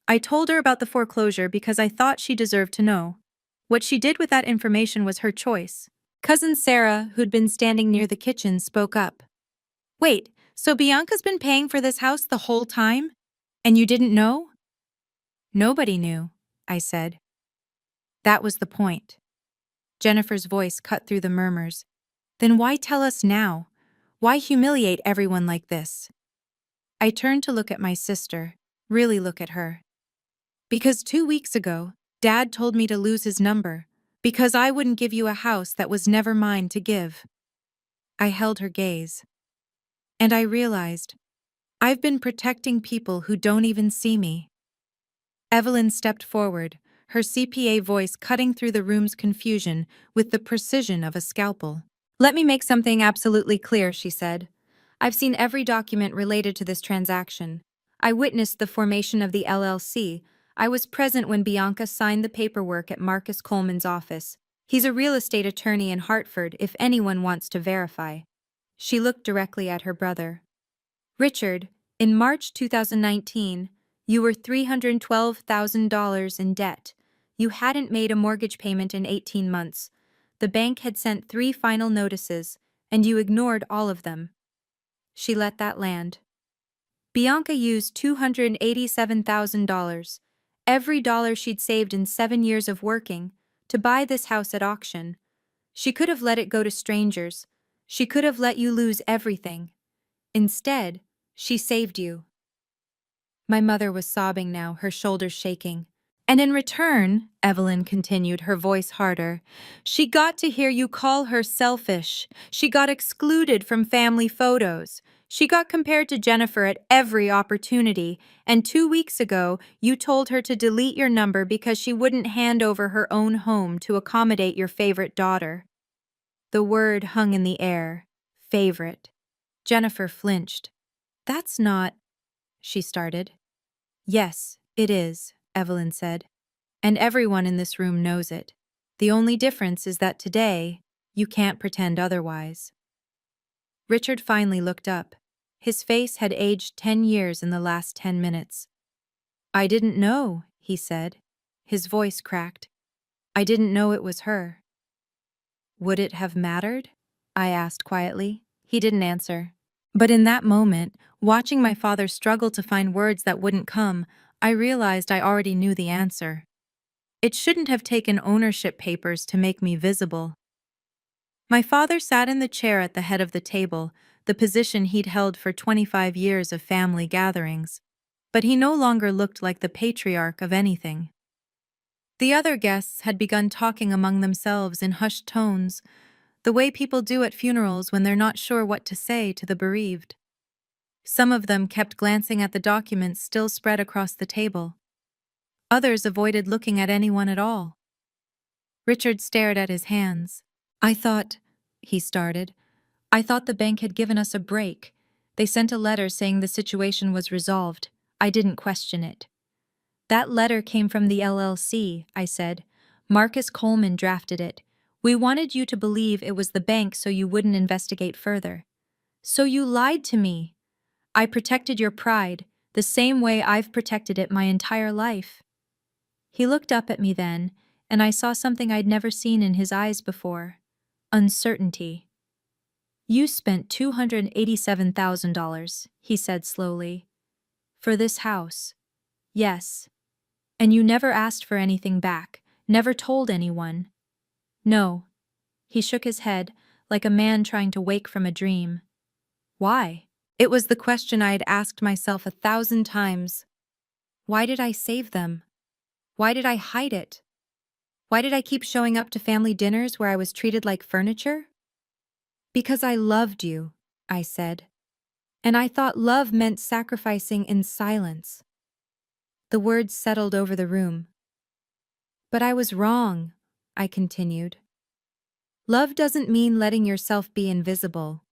"I told her about the foreclosure because I thought she deserved to know. What she did with that information was her choice." Cousin Sarah, who'd been standing near the kitchen, spoke up. "Wait, so Bianca's been paying for this house the whole time? And you didn't know?" "Nobody knew," I said. That was the point. Jennifer's voice cut through the murmurs. "Then why tell us now? Why humiliate everyone like this?" I turned to look at my sister, really look at her. "Because 2 weeks ago, Dad told me to lose his number, because I wouldn't give you a house that was never mine to give." I held her gaze. And I realized, I've been protecting people who don't even see me. Evelyn stepped forward, her CPA voice cutting through the room's confusion with the precision of a scalpel. "Let me make something absolutely clear," she said. "I've seen every document related to this transaction. I witnessed the formation of the LLC. I was present when Bianca signed the paperwork at Marcus Coleman's office. He's a real estate attorney in Hartford if anyone wants to verify." She looked directly at her brother. "Richard, in March 2019, you were $312,000 in debt. You hadn't made a mortgage payment in 18 months. The bank had sent 3 final notices, and you ignored all of them." She let that land. "Bianca used $287,000, every dollar she'd saved in 7 years of working, to buy this house at auction. She could have let it go to strangers. She could have let you lose everything. Instead, she saved you." My mother was sobbing now, her shoulders shaking. "And in return," Evelyn continued, her voice harder, "she got to hear you call her selfish. She got excluded from family photos. She got compared to Jennifer at every opportunity. And 2 weeks ago, you told her to delete your number because she wouldn't hand over her own home to accommodate your favorite daughter." The word hung in the air. Favorite. Jennifer flinched. "That's not—" she started. "Yes, it is," Evelyn said. "And everyone in this room knows it. The only difference is that today, you can't pretend otherwise." Richard finally looked up. His face had aged 10 years in the last 10 minutes. "I didn't know," he said. His voice cracked. "I didn't know it was her." "Would it have mattered?" I asked quietly. He didn't answer. But in that moment, watching my father struggle to find words that wouldn't come, I realized I already knew the answer. It shouldn't have taken ownership papers to make me visible. My father sat in the chair at the head of the table, the position he'd held for 25 years of family gatherings. But he no longer looked like the patriarch of anything. The other guests had begun talking among themselves in hushed tones, the way people do at funerals when they're not sure what to say to the bereaved. Some of them kept glancing at the documents still spread across the table. Others avoided looking at anyone at all. Richard stared at his hands. "I thought," he started, "I thought the bank had given us a break. They sent a letter saying the situation was resolved. I didn't question it." "That letter came from the LLC," I said. "Marcus Coleman drafted it. We wanted you to believe it was the bank so you wouldn't investigate further. So you lied to me. I protected your pride. the same way I've protected it my entire life. He looked up at me then, and I saw something I'd never seen in his eyes before: uncertainty. You spent $287,000, he said slowly. For this house. Yes. And you never asked for anything back, never told anyone. No. He shook his head, like a man trying to wake from a dream. Why? It was the question I had asked myself 1,000 times. Why did I save them? Why did I hide it? Why did I keep showing up to family dinners where I was treated like furniture? Because I loved you, I said. And I thought love meant sacrificing in silence. The words settled over the room. But I was wrong, I continued. Love doesn't mean letting yourself be invisible.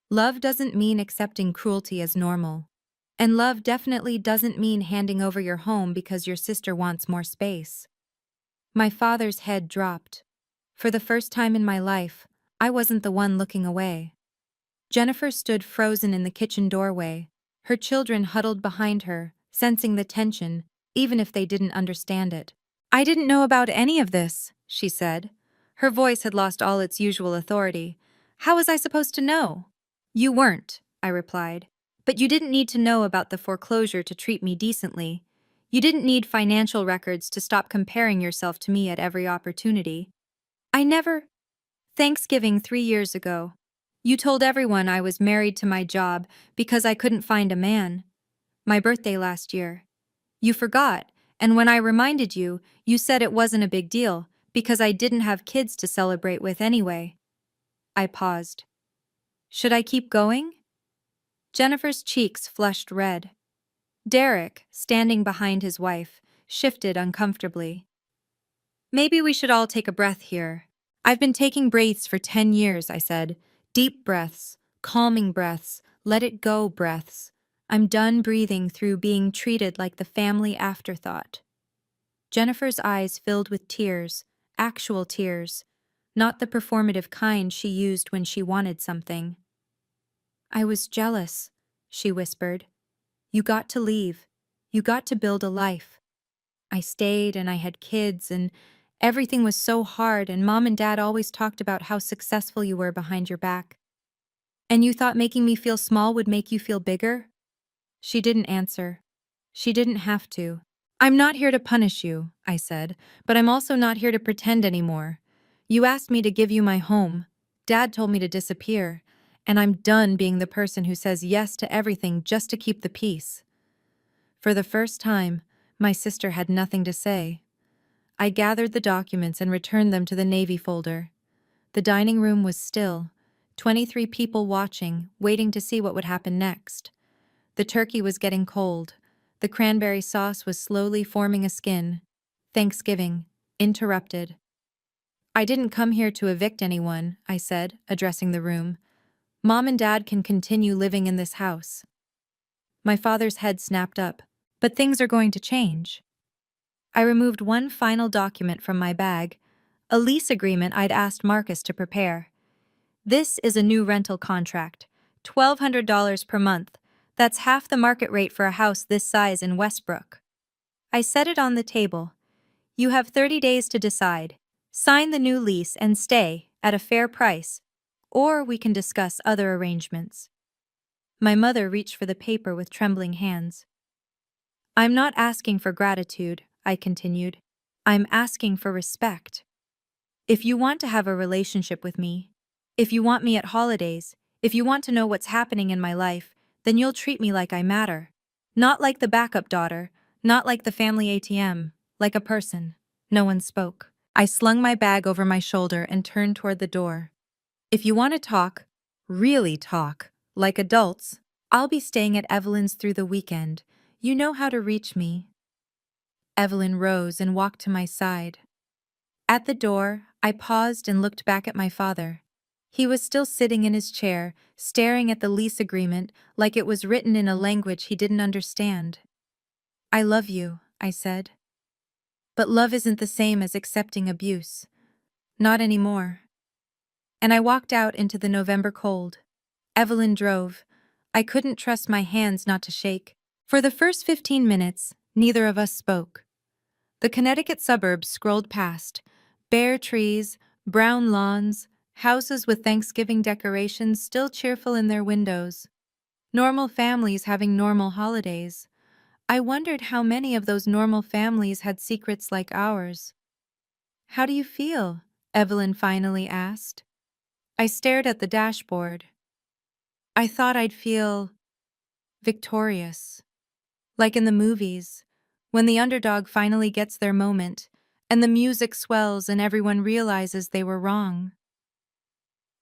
Love doesn't mean accepting cruelty as normal. And love definitely doesn't mean handing over your home because your sister wants more space. My father's head dropped. For the first time in my life, I wasn't the one looking away. Jennifer stood frozen in the kitchen doorway, her children huddled behind her, sensing the tension, even if they didn't understand it. I didn't know about any of this, she said. Her voice had lost all its usual authority. How was I supposed to know? You weren't, I replied. But you didn't need to know about the foreclosure to treat me decently. You didn't need financial records to stop comparing yourself to me at every opportunity. I never. Thanksgiving 3 years ago. You told everyone I was married to my job because I couldn't find a man. My birthday last year. You forgot, and when I reminded you, you said it wasn't a big deal because I didn't have kids to celebrate with anyway. I paused. Should I keep going? Jennifer's cheeks flushed red. Derek, standing behind his wife, shifted uncomfortably. Maybe we should all take a breath here. I've been taking breaths for 10 years, I said. Deep breaths, calming breaths, let it go breaths. I'm done breathing through being treated like the family afterthought. Jennifer's eyes filled with tears, actual tears, not the performative kind she used when she wanted something. I was jealous, she whispered. You got to leave. You got to build a life. I stayed and I had kids and everything was so hard, and Mom and Dad always talked about how successful you were behind your back. And you thought making me feel small would make you feel bigger? She didn't answer. She didn't have to. I'm not here to punish you, I said, but I'm also not here to pretend anymore. You asked me to give you my home. Dad told me to disappear, and I'm done being the person who says yes to everything just to keep the peace. For the first time, my sister had nothing to say. I gathered the documents and returned them to the Navy folder. The dining room was still, 23 people watching, waiting to see what would happen next. The turkey was getting cold. The cranberry sauce was slowly forming a skin. Thanksgiving. Interrupted. I didn't come here to evict anyone, I said, addressing the room. Mom and Dad can continue living in this house. My father's head snapped up. But things are going to change. I removed one final document from my bag, a lease agreement I'd asked Marcus to prepare. This is a new rental contract, $1,200 per month. That's half the market rate for a house this size in Westbrook. I set it on the table. You have 30 days to decide. Sign the new lease and stay at a fair price, or we can discuss other arrangements. My mother reached for the paper with trembling hands. I'm not asking for gratitude, I continued. I'm asking for respect. If you want to have a relationship with me, if you want me at holidays, if you want to know what's happening in my life, then you'll treat me like I matter. Not like the backup daughter, not like the family ATM, like a person. No one spoke. I slung my bag over my shoulder and turned toward the door. If you want to talk, really talk, like adults, I'll be staying at Evelyn's through the weekend. You know how to reach me. Evelyn rose and walked to my side. At the door, I paused and looked back at my father. He was still sitting in his chair, staring at the lease agreement like it was written in a language he didn't understand. I love you, I said. But love isn't the same as accepting abuse. Not anymore. And I walked out into the November cold. Evelyn drove. I couldn't trust my hands not to shake. For the first 15 minutes, neither of us spoke. The Connecticut suburbs scrolled past, bare trees, brown lawns, houses with Thanksgiving decorations still cheerful in their windows. Normal families having normal holidays. I wondered how many of those normal families had secrets like ours. "How do you feel?" Evelyn finally asked. I stared at the dashboard. I thought I'd feel victorious. Like in the movies, when the underdog finally gets their moment, and the music swells and everyone realizes they were wrong.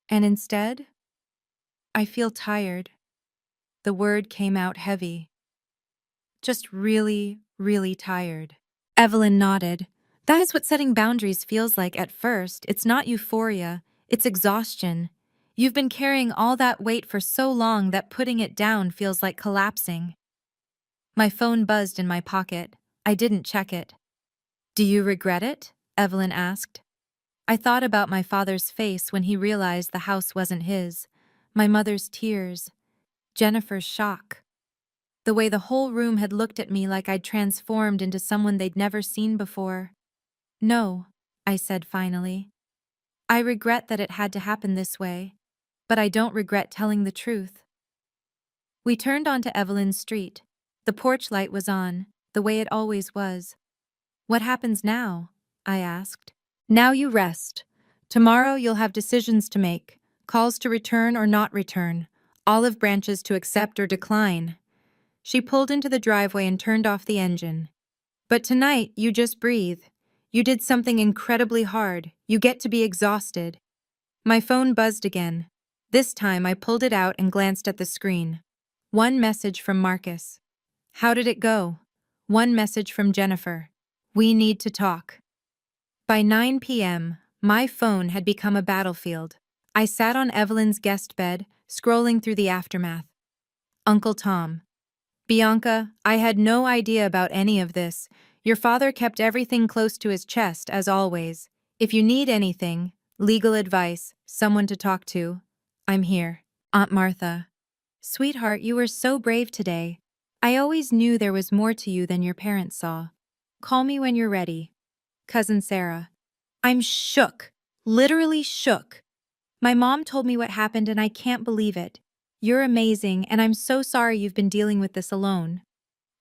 And instead, I feel tired. The word came out heavy. Just really, really tired. Evelyn nodded. That is what setting boundaries feels like at first. It's not euphoria, it's exhaustion. You've been carrying all that weight for so long that putting it down feels like collapsing. My phone buzzed in my pocket. I didn't check it. "Do you regret it?" Evelyn asked. I thought about my father's face when he realized the house wasn't his, my mother's tears, Jennifer's shock, the way the whole room had looked at me like I'd transformed into someone they'd never seen before. "No," I said finally. "I regret that it had to happen this way, but I don't regret telling the truth." We turned onto Evelyn's street. The porch light was on, the way it always was. "What happens now?" I asked. "Now you rest. Tomorrow you'll have decisions to make, calls to return or not return, olive branches to accept or decline." She pulled into the driveway and turned off the engine. "But tonight, you just breathe. You did something incredibly hard. You get to be exhausted." My phone buzzed again. This time I pulled it out and glanced at the screen. One message from Marcus. "How did it go?" One message from Jennifer. "We need to talk." By 9 p.m., my phone had become a battlefield. I sat on Evelyn's guest bed, scrolling through the aftermath. Uncle Tom. "Bianca, I had no idea about any of this. Your father kept everything close to his chest, as always. If you need anything, legal advice, someone to talk to, I'm here." Aunt Martha. "Sweetheart, you were so brave today. I always knew there was more to you than your parents saw. Call me when you're ready." Cousin Sarah. "I'm shook. Literally shook. My mom told me what happened and I can't believe it. You're amazing and I'm so sorry you've been dealing with this alone."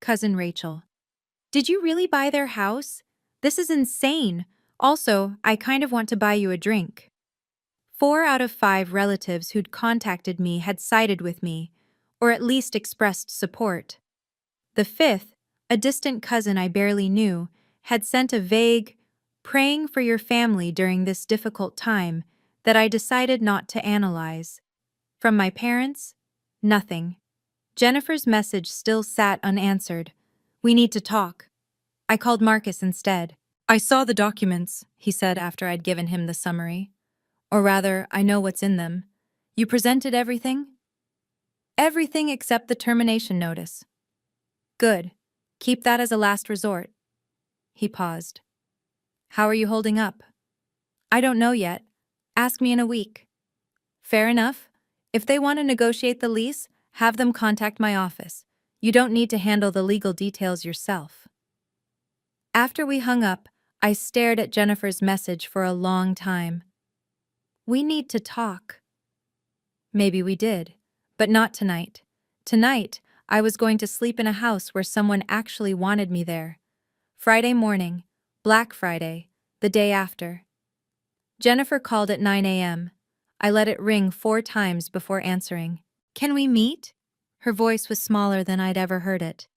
Cousin Rachel. "Did you really buy their house? This is insane. Also, I kind of want to buy you a drink." 4 out of 5 relatives who'd contacted me had sided with me, or at least expressed support. The fifth, a distant cousin I barely knew, had sent a vague, "praying for your family during this difficult time," that I decided not to analyze. From my parents? Nothing. Jennifer's message still sat unanswered. "We need to talk." I called Marcus instead. "I saw the documents," he said after I'd given him the summary. "Or rather, I know what's in them. You presented everything?" "Everything except the termination notice." "Good. Keep that as a last resort." He paused. "How are you holding up?" "I don't know yet. Ask me in a week." "Fair enough. If they want to negotiate the lease, have them contact my office. You don't need to handle the legal details yourself." After we hung up, I stared at Jennifer's message for a long time. We need to talk. Maybe we did, but not tonight. Tonight, I was going to sleep in a house where someone actually wanted me there. Friday morning, Black Friday, the day after. Jennifer called at 9 a.m. I let it ring 4 times before answering. "Can we meet?" Her voice was smaller than I'd ever heard it.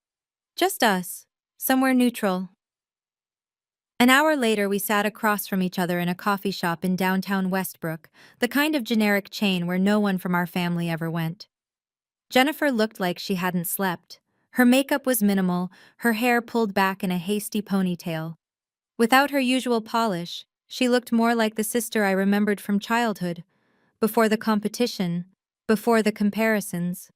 "Just us. Somewhere neutral." An hour later, we sat across from each other in a coffee shop in downtown Westbrook, the kind of generic chain where no one from our family ever went. Jennifer looked like she hadn't slept. Her makeup was minimal, her hair pulled back in a hasty ponytail. Without her usual polish, she looked more like the sister I remembered from childhood, before the competition, before the comparisons.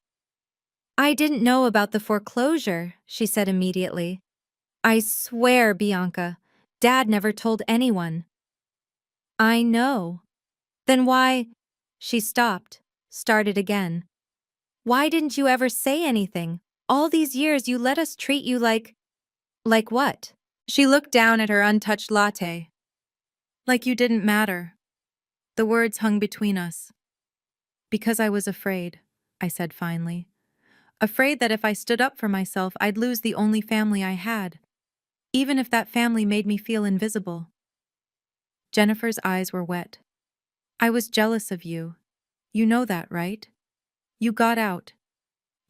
"I didn't know about the foreclosure," she said immediately. "I swear, Bianca, Dad never told anyone." "I know." "Then why—" She stopped, started again. "Why didn't you ever say anything? All these years you let us treat you like… Like what? She looked down at her untouched latte. Like you didn't matter. The words hung between us. Because I was afraid, I said finally. Afraid that if I stood up for myself, I'd lose the only family I had. Even if that family made me feel invisible. Jennifer's eyes were wet. I was jealous of you. You know that, right? You got out.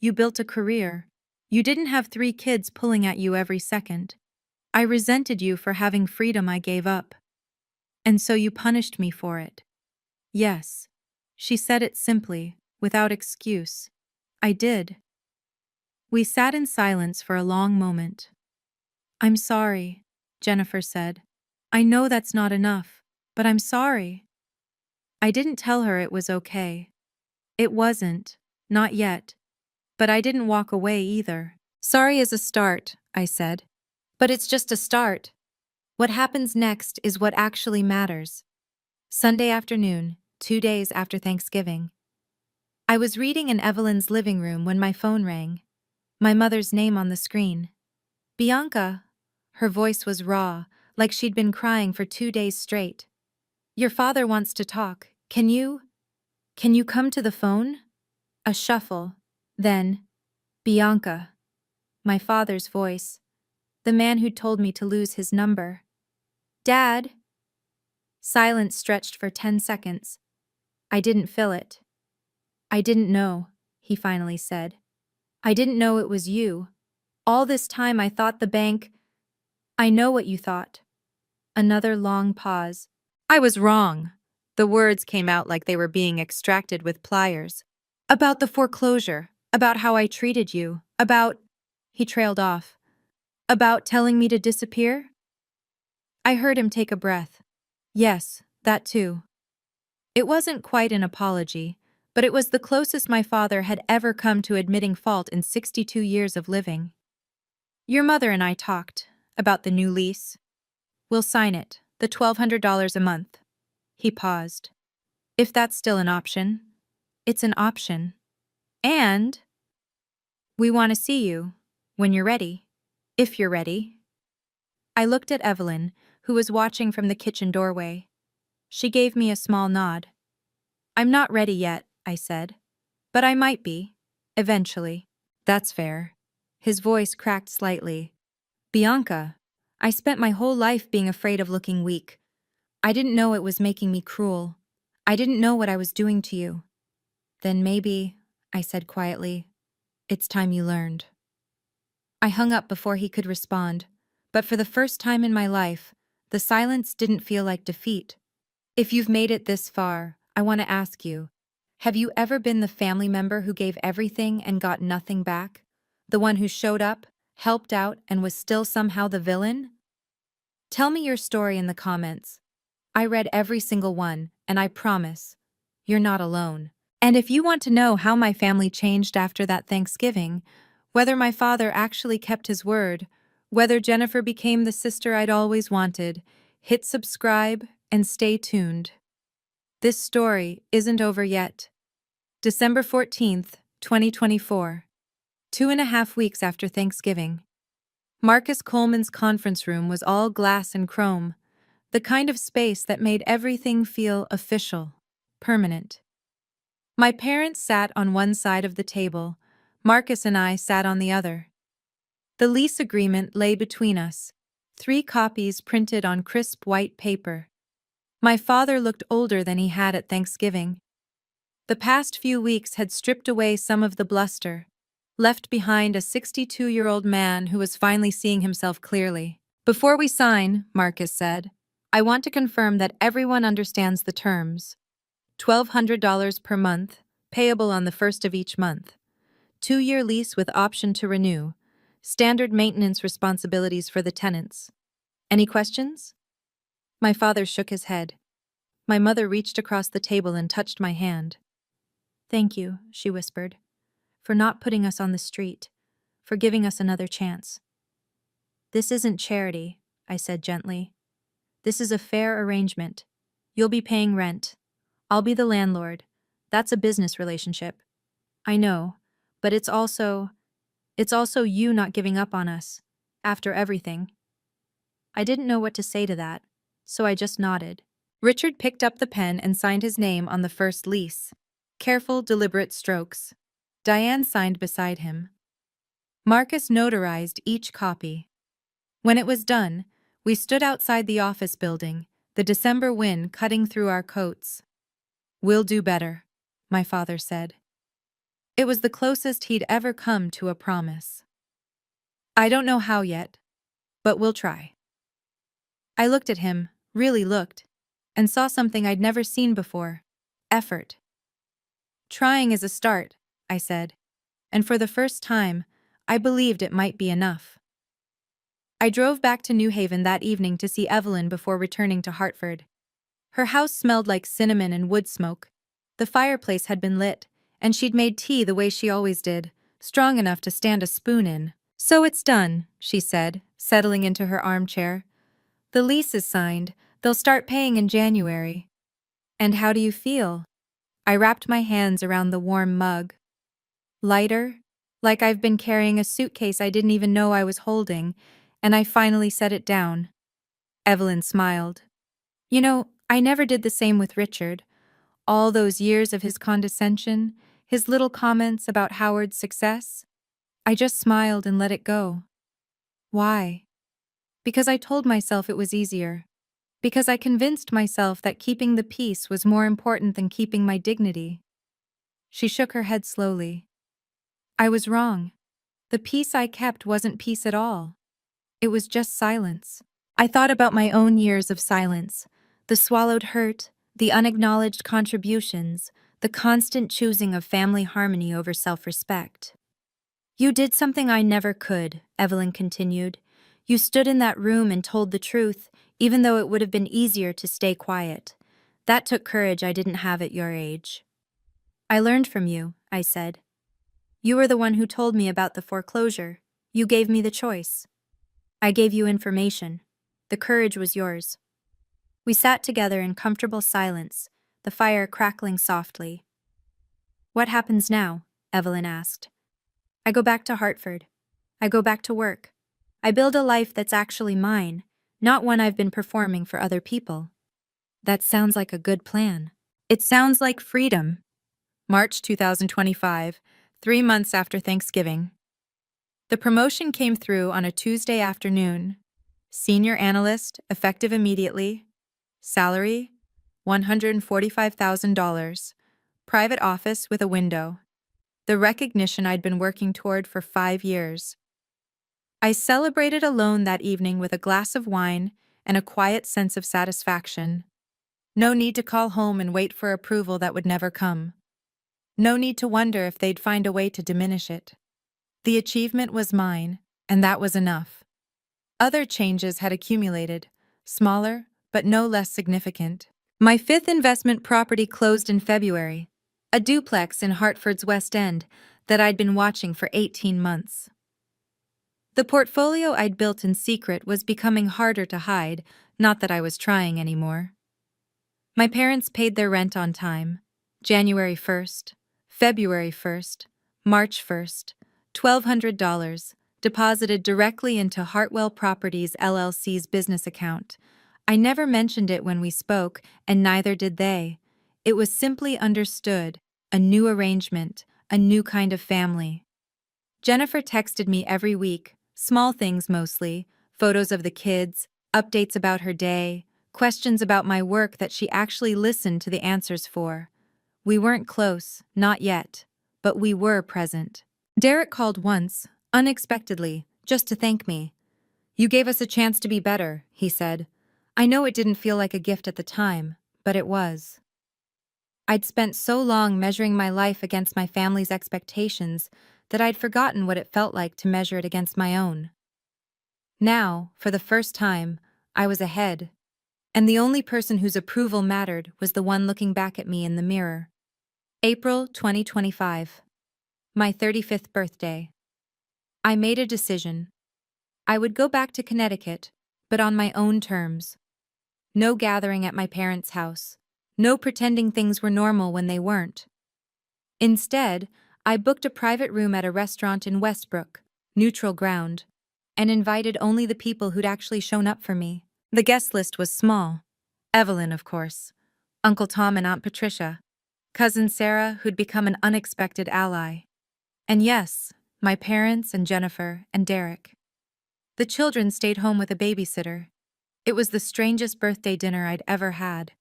You built a career. You didn't have 3 kids pulling at you every second. I resented you for having freedom I gave up. And so you punished me for it. Yes. She said it simply, without excuse. I did. We sat in silence for a long moment. I'm sorry, Jennifer said. I know that's not enough, but I'm sorry. I didn't tell her it was okay. It wasn't, not yet. But I didn't walk away either. Sorry is a start, I said. But it's just a start. What happens next is what actually matters. Sunday afternoon, 2 days after Thanksgiving. I was reading in Evelyn's living room when my phone rang. My mother's name on the screen. Bianca. Her voice was raw, like she'd been crying for 2 days straight. Your father wants to talk. Can you come to the phone? A shuffle. Then, Bianca. My father's voice. The man who'd told me to lose his number. Dad. Silence stretched for 10 seconds. I didn't feel it. I didn't know, he finally said. I didn't know it was you. All this time I thought the bank… I know what you thought. Another long pause. I was wrong. The words came out like they were being extracted with pliers. About the foreclosure, about how I treated you, about… He trailed off. About telling me to disappear? I heard him take a breath. Yes, that too. It wasn't quite an apology, but it was the closest my father had ever come to admitting fault in 62 years of living. Your mother and I talked about the new lease. We'll sign it, the $1,200 a month. He paused. If that's still an option. It's an option. And we want to see you when you're ready. If you're ready. I looked at Evelyn, who was watching from the kitchen doorway. She gave me a small nod. I'm not ready yet, I said. But I might be. Eventually. That's fair. His voice cracked slightly. Bianca, I spent my whole life being afraid of looking weak. I didn't know it was making me cruel. I didn't know what I was doing to you. Then maybe, I said quietly, it's time you learned. I hung up before he could respond, but for the first time in my life, the silence didn't feel like defeat. If you've made it this far, I want to ask you, have you ever been the family member who gave everything and got nothing back? The one who showed up, helped out, and was still somehow the villain? Tell me your story in the comments. I read every single one, and I promise, you're not alone. And if you want to know how my family changed after that Thanksgiving, whether my father actually kept his word, whether Jennifer became the sister I'd always wanted, hit subscribe and stay tuned. This story isn't over yet. December 14th, 2024. 2.5 weeks after Thanksgiving. Marcus Coleman's conference room was all glass and chrome, the kind of space that made everything feel official, permanent. My parents sat on one side of the table. Marcus and I sat on the other. The lease agreement lay between us, 3 copies printed on crisp white paper. My father looked older than he had at Thanksgiving. The past few weeks had stripped away some of the bluster, left behind a 62-year-old man who was finally seeing himself clearly. Before we sign, Marcus said, I want to confirm that everyone understands the terms. $1,200 per month, payable on the first of each month. 2-year lease with option to renew. Standard maintenance responsibilities for the tenants. Any questions? My father shook his head. My mother reached across the table and touched my hand. Thank you, she whispered, for not putting us on the street, for giving us another chance. This isn't charity, I said gently. This is a fair arrangement. You'll be paying rent. I'll be the landlord. That's a business relationship. I know, but it's It's also you not giving up on us. After everything. I didn't know what to say to that, so I just nodded. Richard picked up the pen and signed his name on the first lease. Careful, deliberate strokes. Diane signed beside him. Marcus notarized each copy. When it was done, we stood outside the office building, the December wind cutting through our coats. "We'll do better," my father said. It was the closest he'd ever come to a promise. "I don't know how yet, but we'll try." I looked at him, really looked, and saw something I'd never seen before: effort. "Trying is a start," I said, and for the first time, I believed it might be enough. I drove back to New Haven that evening to see Evelyn before returning to Hartford. Her house smelled like cinnamon and wood smoke. The fireplace had been lit, and she'd made tea the way she always did, strong enough to stand a spoon in. "So it's done," she said, settling into her armchair. "The lease is signed. They'll start paying in January." "And how do you feel?" I wrapped my hands around the warm mug. "Lighter, like I've been carrying a suitcase I didn't even know I was holding, and I finally set it down." Evelyn smiled. "You know, I never did the same with Richard. All those years of his condescension, his little comments about Howard's success. I just smiled and let it go." "Why?" "Because I told myself it was easier. Because I convinced myself that keeping the peace was more important than keeping my dignity." She shook her head slowly. "I was wrong. The peace I kept wasn't peace at all. It was just silence." I thought about my own years of silence, the swallowed hurt, the unacknowledged contributions, the constant choosing of family harmony over self-respect. "You did something I never could," Evelyn continued. "You stood in that room and told the truth, even though it would have been easier to stay quiet. That took courage I didn't have at your age." "I learned from you," I said. "You were the one who told me about the foreclosure. You gave me the choice. I gave you information. The courage was yours." We sat together in comfortable silence, the fire crackling softly. "What happens now?" Evelyn asked. "I go back to Hartford. I go back to work. I build a life that's actually mine, not one I've been performing for other people." "That sounds like a good plan." "It sounds like freedom." March 2025, 3 months after Thanksgiving. The promotion came through on a Tuesday afternoon. Senior analyst, effective immediately. Salary, $145,000. Private office with a window. The recognition I'd been working toward for 5 years. I celebrated alone that evening with a glass of wine and a quiet sense of satisfaction. No need to call home and wait for approval that would never come. No need to wonder if they'd find a way to diminish it. The achievement was mine, and that was enough. Other changes had accumulated, smaller, but no less significant. My 5th investment property closed in February, a duplex in Hartford's West End that I'd been watching for 18 months. The portfolio I'd built in secret was becoming harder to hide, not that I was trying anymore. My parents paid their rent on time, January 1st, February 1st, March 1st, $1,200, deposited directly into Hartwell Properties LLC's business account. I never mentioned it when we spoke, and neither did they. It was simply understood, a new arrangement, a new kind of family. Jennifer texted me every week, small things mostly, photos of the kids, updates about her day, questions about my work that she actually listened to the answers for. We weren't close, not yet, but we were present. Derek called once, unexpectedly, just to thank me. "You gave us a chance to be better," he said. I know it didn't feel like a gift at the time, but it was. I'd spent so long measuring my life against my family's expectations that I'd forgotten what it felt like to measure it against my own. Now, for the first time, I was ahead, and the only person whose approval mattered was the one looking back at me in the mirror. April 2025. My 35th birthday. I made a decision. I would go back to Connecticut, but on my own terms. No gathering at my parents' house. No pretending things were normal when they weren't. Instead, I booked a private room at a restaurant in Westbrook, neutral ground, and invited only the people who'd actually shown up for me. The guest list was small. Evelyn, of course, Uncle Tom and Aunt Patricia, Cousin Sarah, who'd become an unexpected ally. And yes, my parents and Jennifer and Derek. The children stayed home with a babysitter. It was the strangest birthday dinner I'd ever had.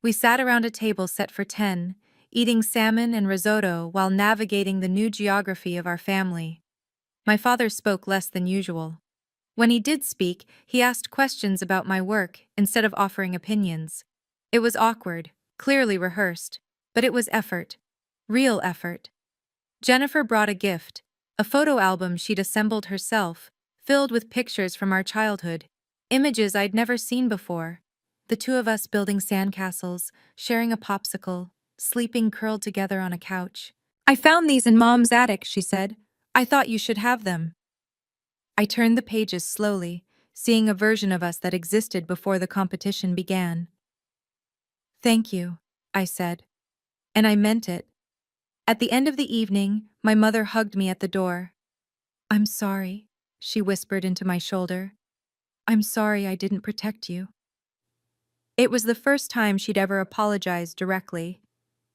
We sat around a table set for 10, eating salmon and risotto while navigating the new geography of our family. My father spoke less than usual. When he did speak, he asked questions about my work instead of offering opinions. It was awkward, clearly rehearsed, but it was effort. Real effort. Jennifer brought a gift, a photo album she'd assembled herself, filled with pictures from our childhood, images I'd never seen before. The two of us building sandcastles, sharing a popsicle, sleeping curled together on a couch. "I found these in Mom's attic," she said. "I thought you should have them." I turned the pages slowly, seeing a version of us that existed before the competition began. "Thank you," I said. And I meant it. At the end of the evening, my mother hugged me at the door. "I'm sorry," she whispered into my shoulder. "I'm sorry I didn't protect you." It was the first time she'd ever apologized directly.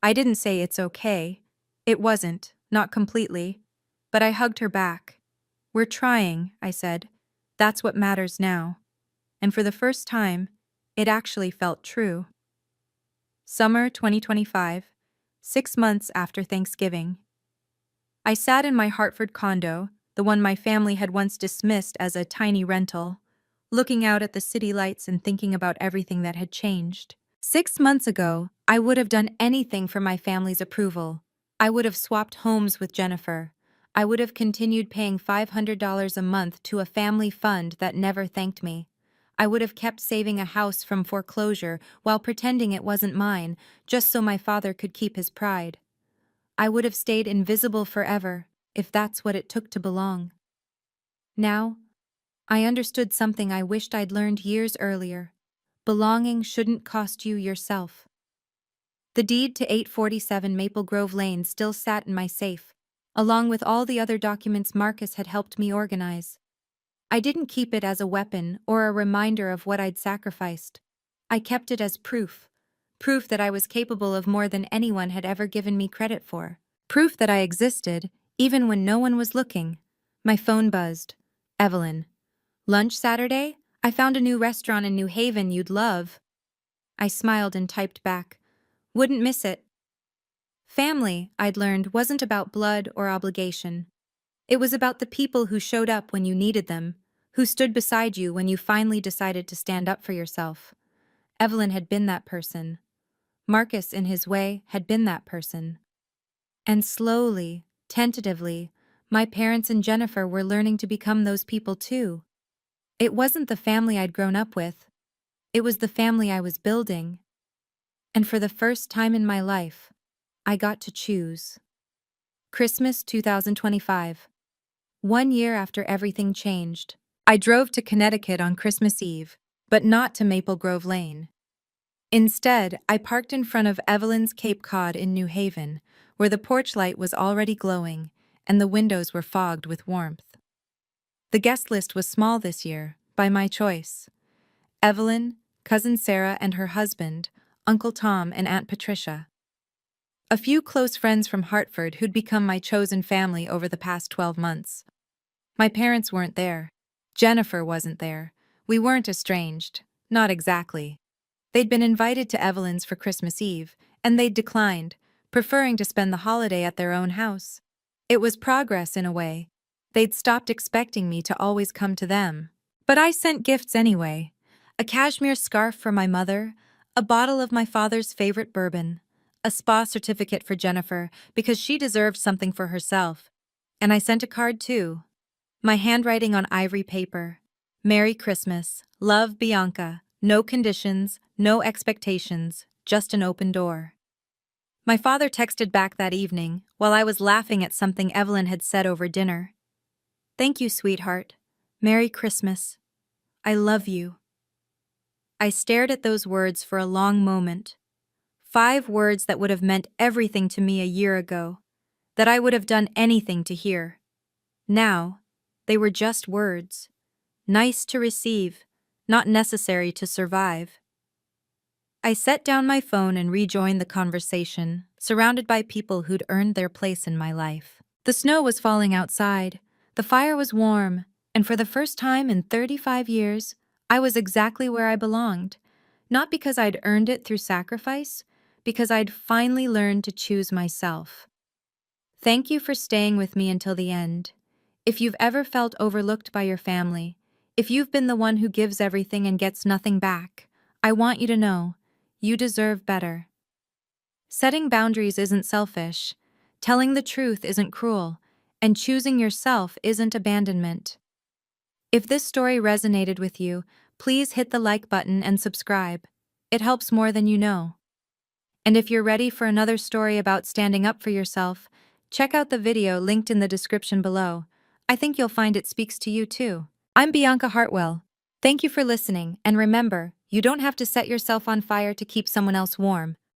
I didn't say it's okay. It wasn't, not completely. But I hugged her back. "We're trying," I said. "That's what matters now." And for the first time, it actually felt true. Summer 2025, 6 months after Thanksgiving. I sat in my Hartford condo, the one my family had once dismissed as a tiny rental, looking out at the city lights and thinking about everything that had changed. 6 months ago, I would have done anything for my family's approval. I would have swapped homes with Jennifer. I would have continued paying $500 a month to a family fund that never thanked me. I would have kept saving a house from foreclosure while pretending it wasn't mine, just so my father could keep his pride. I would have stayed invisible forever, if that's what it took to belong. Now, I understood something I wished I'd learned years earlier. Belonging shouldn't cost you yourself. The deed to 847 Maple Grove Lane still sat in my safe, along with all the other documents Marcus had helped me organize. I didn't keep it as a weapon or a reminder of what I'd sacrificed. I kept it as proof. Proof that I was capable of more than anyone had ever given me credit for. Proof that I existed, even when no one was looking. My phone buzzed. "Evelyn. Lunch Saturday? I found a new restaurant in New Haven you'd love." I smiled and typed back. "Wouldn't miss it." Family, I'd learned, wasn't about blood or obligation. It was about the people who showed up when you needed them, who stood beside you when you finally decided to stand up for yourself. Evelyn had been that person. Marcus, in his way, had been that person. And slowly, tentatively, my parents and Jennifer were learning to become those people too. It wasn't the family I'd grown up with. It was the family I was building. And for the first time in my life, I got to choose. Christmas 2025. 1 year after everything changed. I drove to Connecticut on Christmas Eve, but not to Maple Grove Lane. Instead, I parked in front of Evelyn's Cape Cod in New Haven, where the porch light was already glowing and the windows were fogged with warmth. The guest list was small this year, by my choice. Evelyn, Cousin Sarah and her husband, Uncle Tom and Aunt Patricia. A few close friends from Hartford who'd become my chosen family over the past 12 months. My parents weren't there. Jennifer wasn't there. We weren't estranged. Not exactly. They'd been invited to Evelyn's for Christmas Eve, and they'd declined, preferring to spend the holiday at their own house. It was progress in a way. They'd stopped expecting me to always come to them. But I sent gifts anyway. A cashmere scarf for my mother, a bottle of my father's favorite bourbon, a spa certificate for Jennifer because she deserved something for herself. And I sent a card too. My handwriting on ivory paper. "Merry Christmas. Love, Bianca. No conditions, no expectations, just an open door." My father texted back that evening while I was laughing at something Evelyn had said over dinner. "Thank you, sweetheart. Merry Christmas. I love you." I stared at those words for a long moment. 5 words that would have meant everything to me a year ago, that I would have done anything to hear. Now, They were just words. Nice to receive, not necessary to survive. I set down my phone and rejoined the conversation, surrounded by people who'd earned their place in my life. The snow was falling outside, the fire was warm, and for the first time in 35 years, I was exactly where I belonged. Not because I'd earned it through sacrifice, because I'd finally learned to choose myself. Thank you for staying with me until the end. If you've ever felt overlooked by your family, if you've been the one who gives everything and gets nothing back, I want you to know, you deserve better. Setting boundaries isn't selfish, telling the truth isn't cruel, and choosing yourself isn't abandonment. If this story resonated with you, please hit the like button and subscribe. It helps more than you know. And if you're ready for another story about standing up for yourself, check out the video linked in the description below. I think you'll find it speaks to you too. I'm Bianca Hartwell. Thank you for listening, and remember, you don't have to set yourself on fire to keep someone else warm.